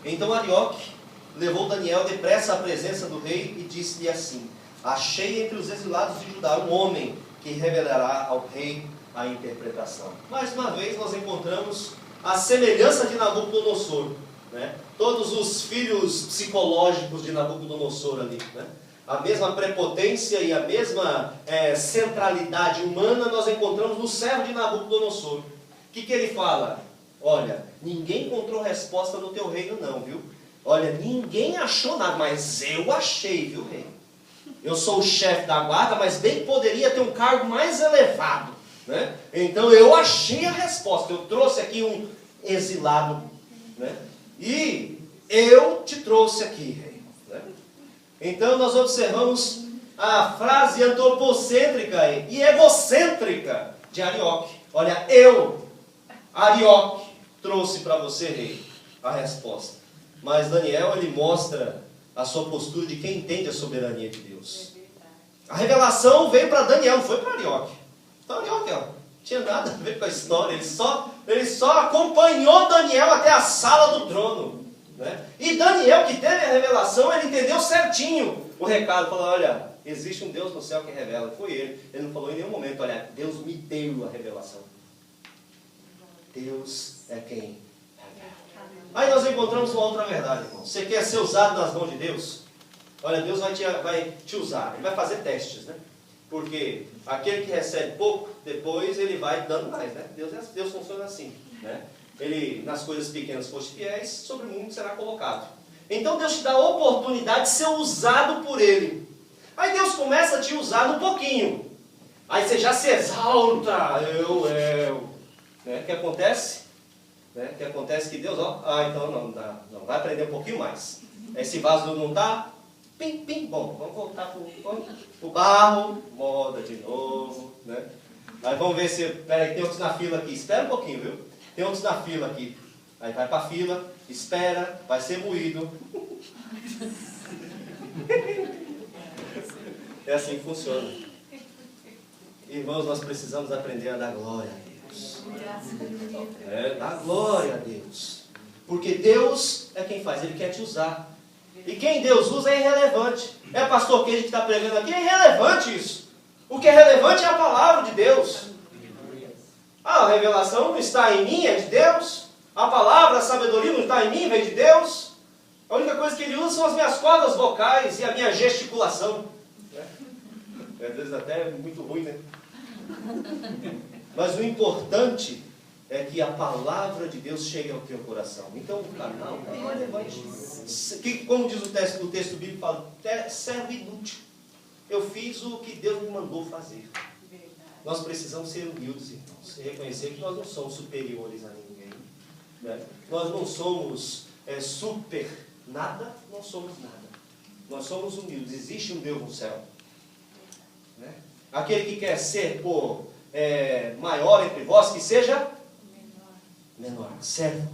Então Arioque levou Daniel depressa à presença do rei e disse-lhe assim: achei entre os exilados de Judá um homem que revelará ao rei a interpretação. Mais uma vez nós encontramos a semelhança de Nabucodonosor, né? Todos os filhos psicológicos de Nabucodonosor ali, né? A mesma prepotência e a mesma centralidade humana nós encontramos no servo de Nabucodonosor. O que ele fala? Olha, ninguém encontrou resposta no teu reino não, viu? Olha, ninguém achou nada, mas eu achei, viu, rei? Eu sou o chefe da guarda, mas bem poderia ter um cargo mais elevado, né? Então eu achei a resposta. Eu trouxe aqui um exilado, né? E eu te trouxe aqui, rei, né? Então nós observamos a frase antropocêntrica e egocêntrica de Arioque. Olha, eu, Arioque, trouxe para você, rei, a resposta. Mas Daniel, ele mostra a sua postura de quem entende a soberania de Deus. A revelação veio para Daniel, não foi para Arioque. Então Arioque, ó, não tinha nada a ver com a história. Ele só acompanhou Daniel até a sala do trono, né? E Daniel, que teve a revelação, ele entendeu certinho o recado. Falou, olha, existe um Deus no céu que revela. Foi ele. Ele não falou em nenhum momento, olha, Deus me deu a revelação. Deus é quem revela. Aí nós encontramos uma outra verdade, irmão. Você quer ser usado nas mãos de Deus? Olha, Deus vai te usar. Ele vai fazer testes, né? Porque aquele que recebe pouco, depois ele vai dando mais, né? Deus funciona assim, né? Ele, nas coisas pequenas foste fiéis, sobre o mundo será colocado. Então Deus te dá a oportunidade de ser usado por Ele. Aí Deus começa a te usar no pouquinho. Aí você já se exalta. Né? O que acontece? Né? O que acontece que Deus, ó, então não dá, não, vai aprender um pouquinho mais. Esse vaso não está, pim, bom, vamos voltar para o barro, moda de novo, né? Aí vamos ver se, peraí, tem outros na fila aqui, espera um pouquinho, viu? Tem outros na fila aqui. Aí vai para a fila, espera, vai ser moído. É assim que funciona. Irmãos, nós precisamos aprender a dar glória a Deus. Dar glória a Deus. Porque Deus é quem faz, Ele quer te usar. E quem Deus usa é irrelevante. É pastor que a gente está pregando aqui, é irrelevante isso. O que é relevante é a palavra de Deus. A revelação não está em mim, é de Deus. A palavra, a sabedoria não está em mim, vem de Deus. A única coisa que Ele usa são as minhas cordas vocais e a minha gesticulação. Às vezes até é muito ruim, né? Mas o importante é que a palavra de Deus chegue ao teu coração. Então o canal é relevante. Como diz o texto bíblico, fala, servo inútil. Eu fiz o que Deus me mandou fazer. Nós precisamos ser humildes, irmãos, e reconhecer que nós não somos superiores a ninguém, né? Nós não somos super nada, não somos nada. Nós somos humildes. Existe um Deus no céu, né? Aquele que quer ser maior entre vós, que seja menor, servo.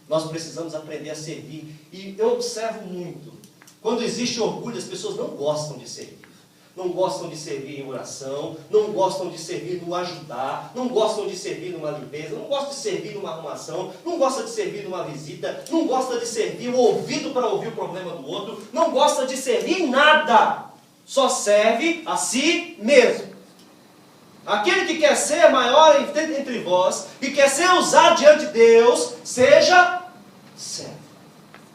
Nós precisamos aprender a servir. E eu observo muito, quando existe orgulho, as pessoas não gostam de servir. Não gostam de servir em oração, não gostam de servir no ajudar, não gostam de servir numa limpeza, não gostam de servir numa arrumação, não gostam de servir numa visita, não gostam de servir o ouvido para ouvir o problema do outro, não gostam de servir em nada, só serve a si mesmo. Aquele que quer ser maior entre vós, e quer ser usado diante de Deus, seja servo.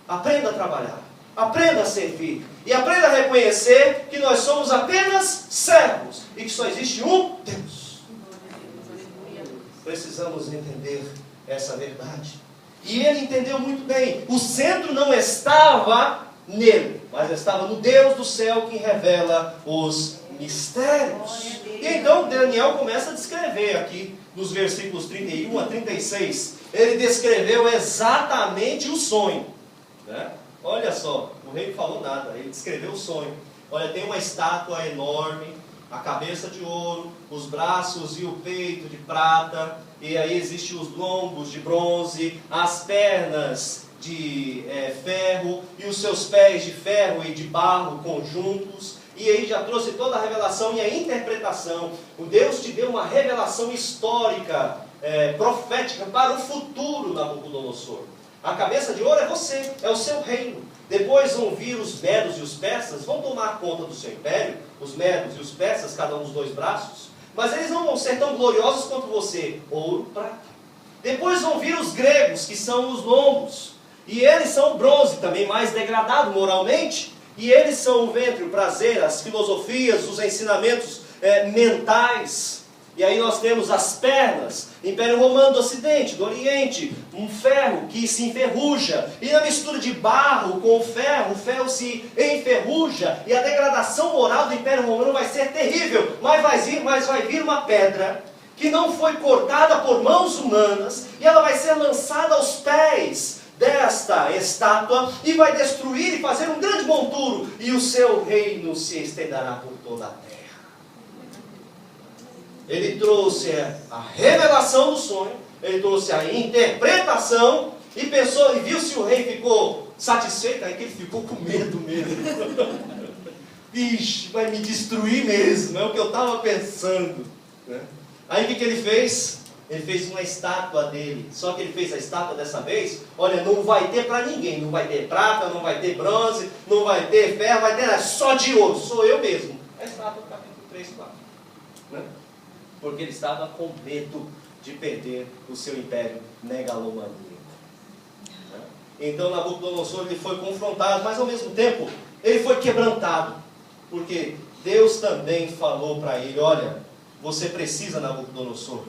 Aprenda a trabalhar, aprenda a servir. E aprenda a reconhecer que nós somos apenas servos e que só existe um Deus. Precisamos entender essa verdade. E ele entendeu muito bem. O centro não estava nele, mas estava no Deus do céu que revela os mistérios. E então Daniel começa a descrever aqui, nos versículos 31 a 36, ele descreveu exatamente o sonho, né? Olha só, o rei não falou nada, ele descreveu o sonho. Olha, tem uma estátua enorme, a cabeça de ouro, os braços e o peito de prata, e aí existem os lombos de bronze, as pernas de ferro, e os seus pés de ferro e de barro conjuntos. E aí já trouxe toda a revelação e a interpretação. O Deus te deu uma revelação histórica, profética para o futuro, Nabucodonosor. A cabeça de ouro é você, é o seu reino. Depois vão vir os medos e os persas, vão tomar conta do seu império, os medos e os persas, cada um dos dois braços, mas eles não vão ser tão gloriosos quanto você. Ouro, prata. Depois vão vir os gregos, que são os lombos. E eles são o bronze, também mais degradado moralmente. E eles são o ventre, o prazer, as filosofias, os ensinamentos mentais. E aí nós temos as pernas, Império Romano do Ocidente, do Oriente, um ferro que se enferruja. E na mistura de barro com o ferro se enferruja. E a degradação moral do Império Romano vai ser terrível. Mas vai vir uma pedra que não foi cortada por mãos humanas, e ela vai ser lançada aos pés desta estátua, e vai destruir e fazer um grande monturo, e o seu reino se estenderá por toda a terra. Ele trouxe a revelação do sonho, ele trouxe a interpretação, e pensou, e viu se o rei ficou satisfeito, aí que ele ficou com medo mesmo. Vixe, vai me destruir mesmo, é o que eu estava pensando, né? Aí o que ele fez? Ele fez uma estátua dele. Só que ele fez a estátua dessa vez, olha, não vai ter para ninguém. Não vai ter prata, não vai ter bronze, não vai ter ferro, vai ter só de ouro. Sou eu mesmo. A estátua do capítulo 3, 4. Né? Porque ele estava com medo de perder o seu império megalomaníaco. Né? Então Nabucodonosor ele foi confrontado, mas ao mesmo tempo ele foi quebrantado. Porque Deus também falou para ele, olha, você precisa, Nabucodonosor,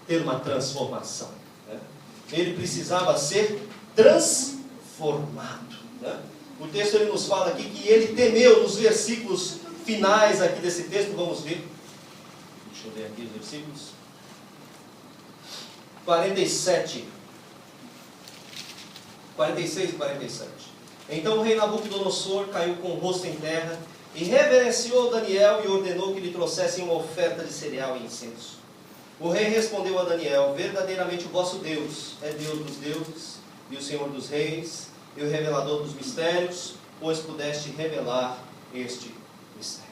ter uma transformação. Né? Ele precisava ser transformado. Né? O texto ele nos fala aqui que ele temeu, nos versículos finais aqui desse texto, vamos ver. Deixa eu ver aqui os versículos. 46 e 47. Então o rei Nabucodonosor caiu com o rosto em terra, e reverenciou Daniel e ordenou que lhe trouxessem uma oferta de cereal e incenso. O rei respondeu a Daniel, verdadeiramente o vosso Deus é Deus dos deuses e o Senhor dos reis e o revelador dos mistérios, pois pudeste revelar este mistério.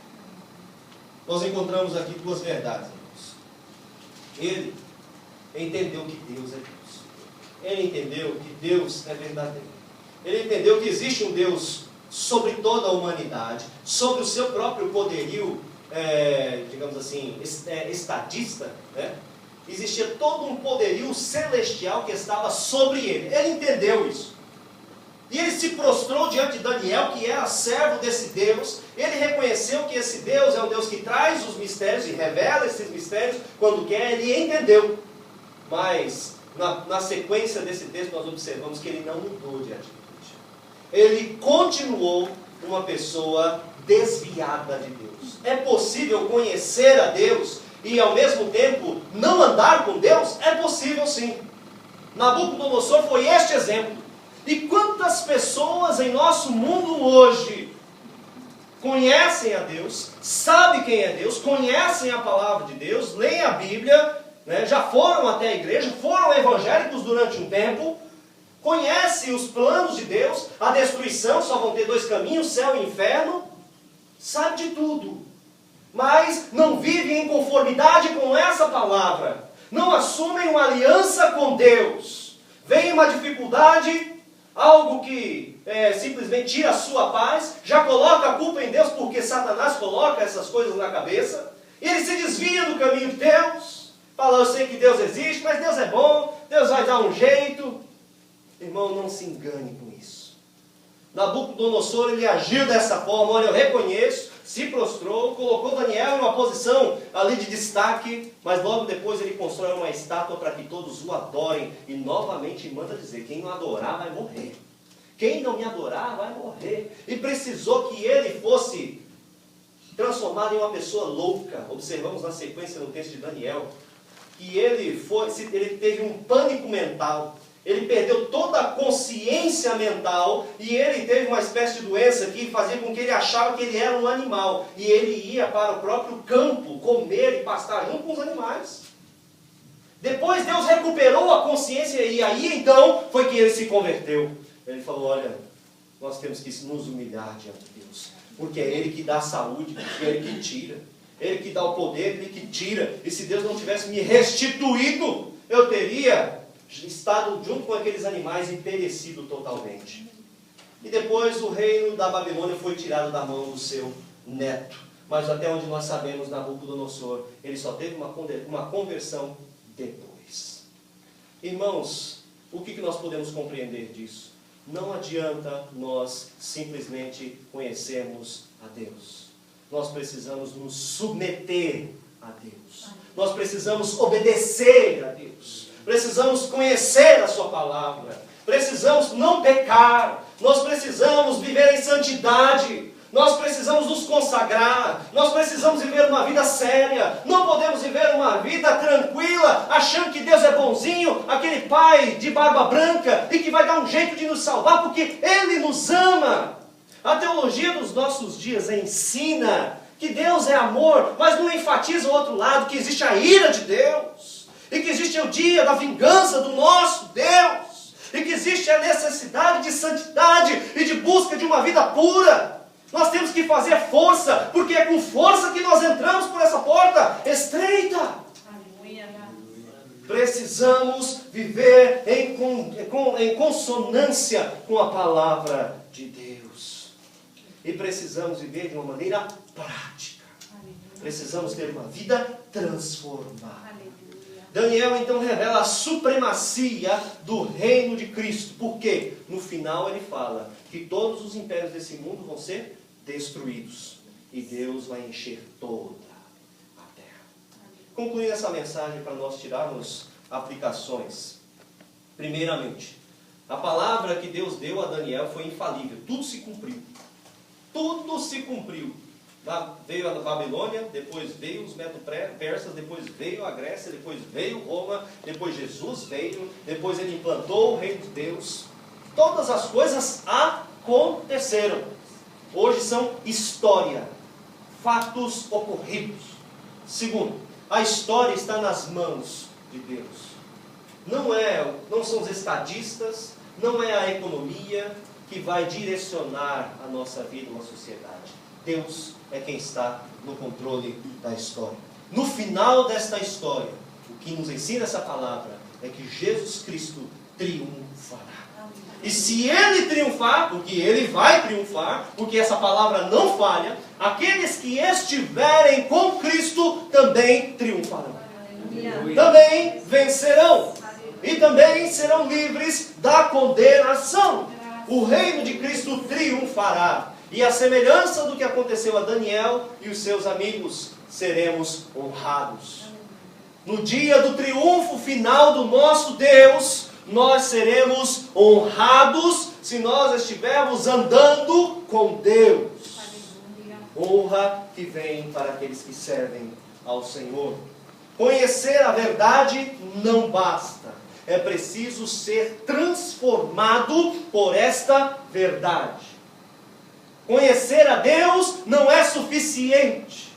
Nós encontramos aqui duas verdades, irmãos. Ele entendeu que Deus é Deus. Ele entendeu que Deus é verdadeiro. Ele entendeu que existe um Deus sobre toda a humanidade, sobre o seu próprio poderio, digamos assim, estadista, né? Existia todo um poderio celestial que estava sobre ele. Ele entendeu isso. E ele se prostrou diante de Daniel, que era servo desse Deus. Ele reconheceu que esse Deus é um Deus que traz os mistérios e revela esses mistérios quando quer. Ele entendeu. Mas, na sequência desse texto, nós observamos que ele não mudou de atitude. Ele continuou uma pessoa desviada de Deus. É possível conhecer a Deus e ao mesmo tempo não andar com Deus? É possível sim. Nabucodonosor foi este exemplo. E quantas pessoas em nosso mundo hoje conhecem a Deus, sabem quem é Deus, conhecem a palavra de Deus, leem a Bíblia, né, já foram até a igreja, foram evangélicos durante um tempo, conhece os planos de Deus, a destruição, só vão ter dois caminhos, céu e inferno, sabe de tudo, mas não vive em conformidade com essa palavra, não assumem uma aliança com Deus, vem uma dificuldade, algo que simplesmente tira a sua paz, já coloca a culpa em Deus, porque Satanás coloca essas coisas na cabeça, e ele se desvia do caminho de Deus, fala, eu sei que Deus existe, mas Deus é bom, Deus vai dar um jeito. Irmão, não se engane com isso. Nabucodonosor, ele agiu dessa forma, olha, eu reconheço, se prostrou, colocou Daniel em uma posição ali de destaque, mas logo depois ele constrói uma estátua para que todos o adorem, e novamente manda dizer, quem não adorar vai morrer. Quem não me adorar vai morrer. E precisou que ele fosse transformado em uma pessoa louca. Observamos na sequência no texto de Daniel, que ele teve um pânico mental. Ele perdeu toda a consciência mental e ele teve uma espécie de doença que fazia com que ele achava que ele era um animal. E ele ia para o próprio campo comer e pastar junto com os animais. Depois Deus recuperou a consciência e aí então foi que ele se converteu. Ele falou, olha, nós temos que nos humilhar diante de Deus. Porque é Ele que dá a saúde, é Ele que tira. Ele que dá o poder, Ele que tira. E se Deus não tivesse me restituído, eu teria estado junto com aqueles animais e perecido totalmente. E depois o reino da Babilônia foi tirado da mão do seu neto. Mas até onde nós sabemos, Nabucodonosor, ele só teve uma conversão depois. Irmãos, o que nós podemos compreender disso? Não adianta nós simplesmente conhecermos a Deus. Nós precisamos nos submeter a Deus. Nós precisamos obedecer a Deus. Precisamos conhecer a sua palavra. Precisamos não pecar. Nós precisamos viver em santidade. Nós precisamos nos consagrar. Nós precisamos viver uma vida séria. Não podemos viver uma vida tranquila, achando que Deus é bonzinho, aquele pai de barba branca, e que vai dar um jeito de nos salvar, porque Ele nos ama. A teologia dos nossos dias ensina que Deus é amor, mas não enfatiza o outro lado, que existe a ira de Deus, e que existe o dia da vingança do nosso Deus, e que existe a necessidade de santidade e de busca de uma vida pura. Nós temos que fazer força, porque é com força que nós entramos por essa porta estreita. Aleluia. Precisamos viver em consonância com a palavra de Deus. E precisamos viver de uma maneira prática. Precisamos ter uma vida transformada. Daniel então revela a supremacia do reino de Cristo. Por quê? No final ele fala que todos os impérios desse mundo vão ser destruídos. E Deus vai encher toda a terra. Concluindo essa mensagem para nós tirarmos aplicações. Primeiramente, a palavra que Deus deu a Daniel foi infalível. Tudo se cumpriu. Tudo se cumpriu. Veio a Babilônia, depois veio os Medo-Persas, depois veio a Grécia, depois veio Roma, depois Jesus veio, depois ele implantou o reino de Deus. Todas as coisas aconteceram. Hoje são história, fatos ocorridos. Segundo, a história está nas mãos de Deus. Não são os estadistas, não é a economia que vai direcionar a nossa vida, uma sociedade. Deus é quem está no controle da história. No final desta história, o que nos ensina essa palavra é que Jesus Cristo triunfará. E se Ele triunfar, porque Ele vai triunfar, porque essa palavra não falha, aqueles que estiverem com Cristo também triunfarão. Também vencerão. E também serão livres da condenação. O reino de Cristo triunfará. E a semelhança do que aconteceu a Daniel e os seus amigos, seremos honrados. No dia do triunfo final do nosso Deus, nós seremos honrados se nós estivermos andando com Deus. Honra que vem para aqueles que servem ao Senhor. Conhecer a verdade não basta. É preciso ser transformado por esta verdade. Conhecer a Deus não é suficiente.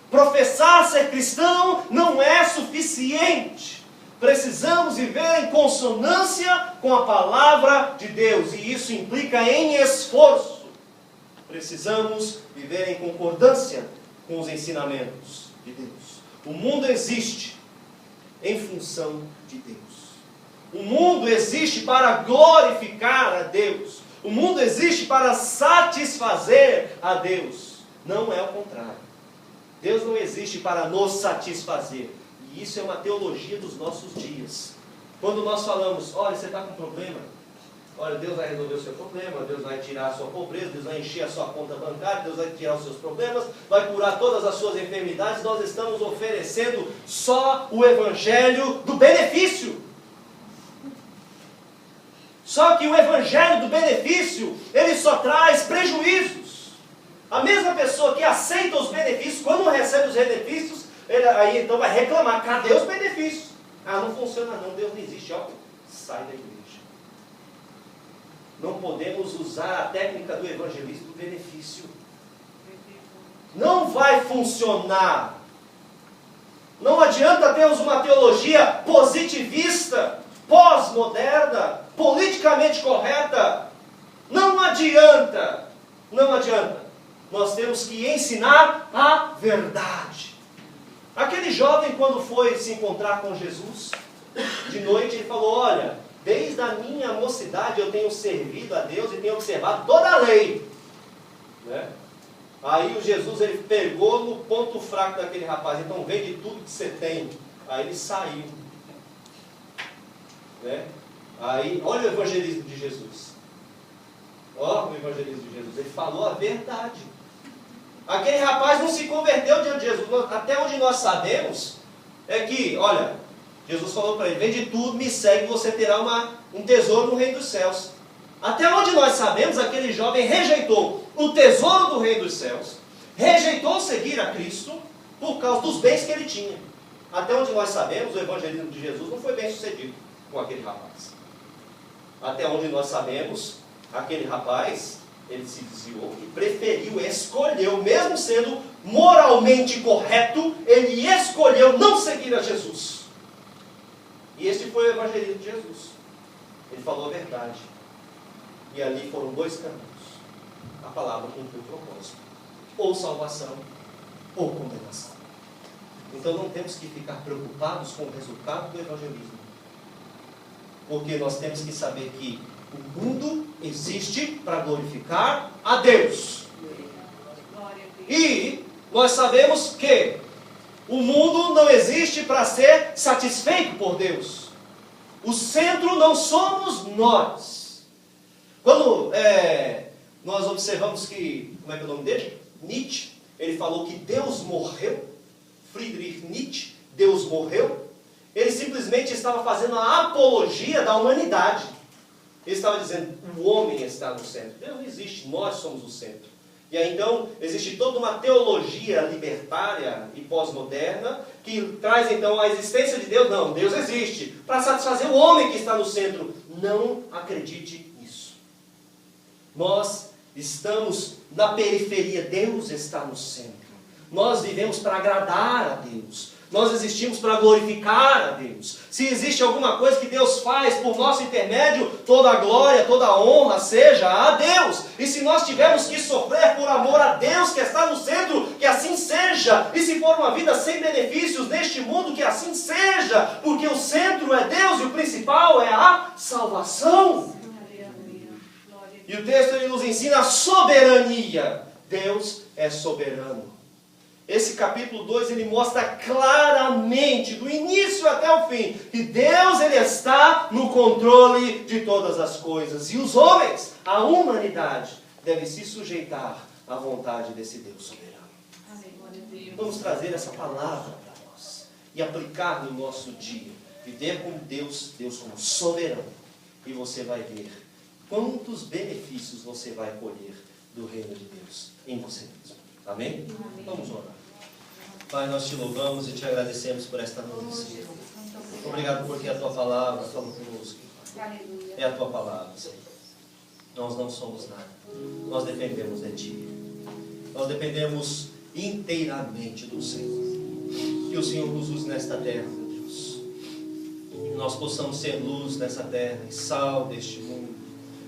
Professar ser cristão não é suficiente. Precisamos viver em consonância com a palavra de Deus. E isso implica em esforço. Precisamos viver em concordância com os ensinamentos de Deus. O mundo existe em função de Deus. O mundo existe para glorificar a Deus. O mundo existe para satisfazer a Deus. Não é o contrário. Deus não existe para nos satisfazer. E isso é uma teologia dos nossos dias. Quando nós falamos, olha, você está com problema. Olha, Deus vai resolver o seu problema. Deus vai tirar a sua pobreza. Deus vai encher a sua conta bancária. Deus vai tirar os seus problemas. Vai curar todas as suas enfermidades. Nós estamos oferecendo só o evangelho do benefício. Só que o evangelho do benefício, ele só traz prejuízos. A mesma pessoa que aceita os benefícios, quando não recebe os benefícios, aí então vai reclamar, cadê os benefícios? Ah, não funciona não, Deus não existe, ó, sai da igreja. Não podemos usar a técnica do evangelismo do benefício. Não vai funcionar. Não adianta termos uma teologia positivista, pós-moderna, politicamente correta. Não adianta. Não adianta. Nós temos que ensinar a verdade. Aquele jovem, quando foi se encontrar com Jesus, de noite, ele falou, olha, desde a minha mocidade eu tenho servido a Deus e tenho observado toda a lei. Né? Aí o Jesus, ele pegou no ponto fraco daquele rapaz, então vende tudo que você tem. Aí ele saiu. né? Aí, olha o evangelismo de Jesus. Olha o evangelismo de Jesus. Ele falou a verdade. Aquele rapaz não se converteu diante de Jesus. Até onde nós sabemos é que, olha, Jesus falou para ele: vende tudo, me segue, você terá um tesouro no reino dos céus. Até onde nós sabemos, aquele jovem rejeitou o tesouro do reino dos céus, rejeitou seguir a Cristo por causa dos bens que ele tinha. Até onde nós sabemos, o evangelismo de Jesus não foi bem sucedido com aquele rapaz. Até onde nós sabemos, aquele rapaz, ele se desviou e preferiu, escolheu, mesmo sendo moralmente correto, ele escolheu não seguir a Jesus. E esse foi o evangelismo de Jesus. Ele falou a verdade. E ali foram dois caminhos. A palavra cumpriu o propósito: ou salvação, ou condenação. Então não temos que ficar preocupados com o resultado do evangelismo. Porque nós temos que saber que o mundo existe para glorificar a Deus. E nós sabemos que o mundo não existe para ser satisfeito por Deus. O centro não somos nós. Quando nós observamos que, como é que é o nome dele? Nietzsche, ele falou que Deus morreu. Friedrich Nietzsche, Deus morreu. Ele simplesmente estava fazendo a apologia da humanidade. Ele estava dizendo: o homem está no centro. Deus não existe, nós somos o centro. E aí então existe toda uma teologia libertária e pós-moderna que traz então a existência de Deus. Não, Deus existe para satisfazer o homem que está no centro. Não acredite nisso. Nós estamos na periferia, Deus está no centro. Nós vivemos para agradar a Deus. Nós existimos para glorificar a Deus. Se existe alguma coisa que Deus faz por nosso intermédio, toda a glória, toda a honra seja a Deus. E se nós tivermos que sofrer por amor a Deus que está no centro, que assim seja. E se for uma vida sem benefícios neste mundo, que assim seja. Porque o centro é Deus e o principal é a salvação. E o texto ele nos ensina a soberania. Deus é soberano. Esse capítulo 2, ele mostra claramente, do início até o fim, que Deus ele está no controle de todas as coisas. E os homens, a humanidade, deve se sujeitar à vontade desse Deus soberano. Vamos trazer essa palavra para nós e aplicar no nosso dia. Viver com Deus, Deus como soberano. E você vai ver quantos benefícios você vai colher do reino de Deus em você mesmo. Amém? Amém. Vamos orar. Pai, nós te louvamos e te agradecemos por esta noite. Obrigado porque a tua palavra falou conosco. É a tua palavra, Senhor. Nós não somos nada. Nós dependemos de ti. Nós dependemos inteiramente do Senhor. Que o Senhor nos use nesta terra, meu Deus. Que nós possamos ser luz nessa terra e sal deste mundo.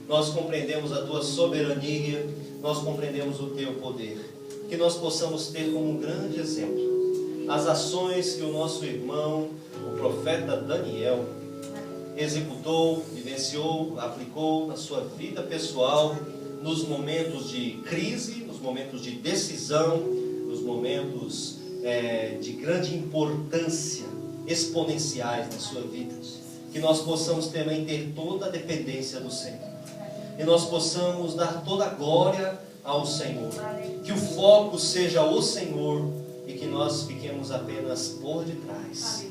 Nós compreendemos a tua soberania. Nós compreendemos o teu poder. Que nós possamos ter como um grande exemplo as ações que o nosso irmão, o profeta Daniel, executou, vivenciou, aplicou na sua vida pessoal, nos momentos de crise, nos momentos de decisão, nos momentos de grande importância, exponenciais na sua vida. Que nós possamos também ter toda a dependência do Senhor. E nós possamos dar toda a glória ao Senhor. Que o foco seja o Senhor e que nós fiquemos apenas por detrás.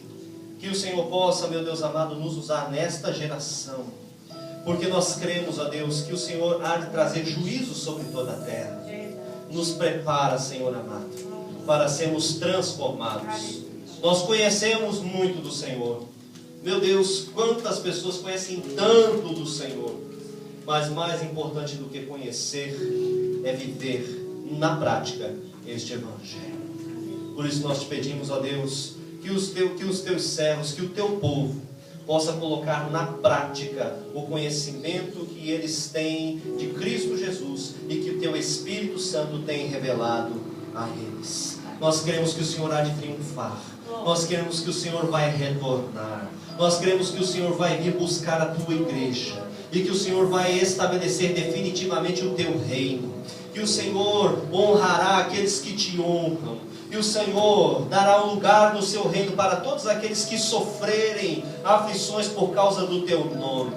Que o Senhor possa, meu Deus amado, nos usar nesta geração. Porque nós cremos, ó Deus, que o Senhor há de trazer juízo sobre toda a terra. Nos prepara, Senhor amado, para sermos transformados. Nós conhecemos muito do Senhor. Meu Deus, quantas pessoas conhecem tanto do Senhor. Mas mais importante do que conhecer é viver na prática este Evangelho. Por isso nós te pedimos, ó Deus, que os teus servos, que o teu povo possa colocar na prática o conhecimento que eles têm de Cristo Jesus e que o teu Espírito Santo tem revelado a eles. Nós queremos que o Senhor há de triunfar. Nós queremos que o Senhor vai retornar. Nós queremos que o Senhor vai vir buscar a tua igreja. E que o Senhor vai estabelecer definitivamente o teu reino. Que o Senhor honrará aqueles que te honram. E o Senhor dará um lugar no seu reino para todos aqueles que sofrerem aflições por causa do teu nome.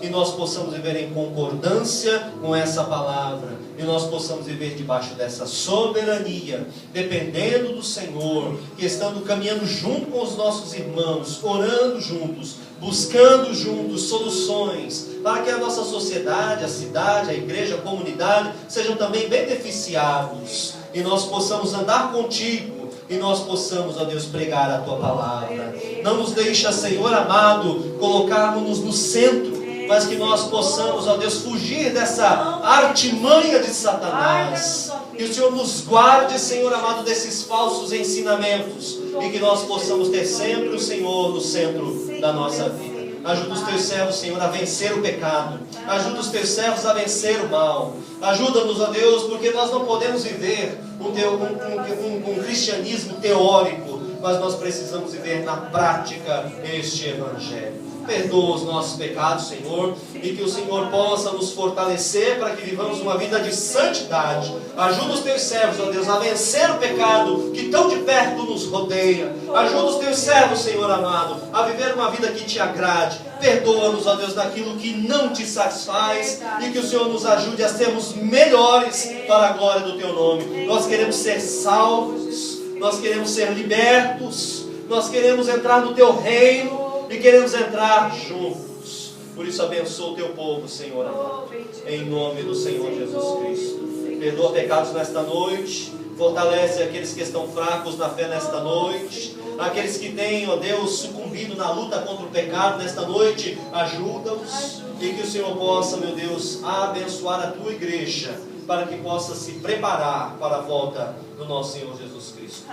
E nós possamos viver em concordância com essa palavra. E nós possamos viver debaixo dessa soberania, dependendo do Senhor, que estando caminhando junto com os nossos irmãos, orando juntos, buscando juntos soluções, para que a nossa sociedade, a cidade, a igreja, a comunidade, sejam também beneficiados. E nós possamos andar contigo, e nós possamos, ó Deus, pregar a tua palavra. Não nos deixa, Senhor amado, colocarmos-nos no centro, mas que nós possamos, ó Deus, fugir dessa artimanha de Satanás. Que o Senhor nos guarde, Senhor amado, desses falsos ensinamentos, e que nós possamos ter sempre o Senhor no centro da nossa vida. Ajuda os teus servos, Senhor, a vencer o pecado. Ajuda os teus servos a vencer o mal. Ajuda-nos, ó Deus, porque nós não podemos viver um cristianismo teórico, mas nós precisamos viver na prática este Evangelho. Perdoa os nossos pecados, Senhor, e que o Senhor possa nos fortalecer para que vivamos uma vida de santidade. Ajuda os teus servos, ó Deus, a vencer o pecado que tão de perto nos rodeia. Ajuda os teus servos, Senhor amado, a viver uma vida que te agrade. Perdoa-nos, ó Deus, daquilo que não te satisfaz, e que o Senhor nos ajude a sermos melhores para a glória do teu nome. Nós queremos ser salvos, nós queremos ser libertos, nós queremos entrar no teu reino, e queremos entrar juntos. Por isso abençoa o teu povo, Senhor amado, em nome do Senhor Jesus Cristo. Perdoa pecados nesta noite, fortalece aqueles que estão fracos na fé nesta noite, aqueles que têm, ó Deus, sucumbido na luta contra o pecado nesta noite, ajuda-os, e que o Senhor possa, meu Deus, abençoar a tua igreja, para que possa se preparar para a volta do nosso Senhor Jesus Cristo.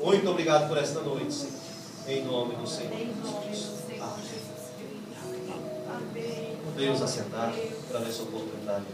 Muito obrigado por esta noite, Senhor, em nome do Senhor Jesus Cristo. Amém. Podemos assentar para essa oportunidade.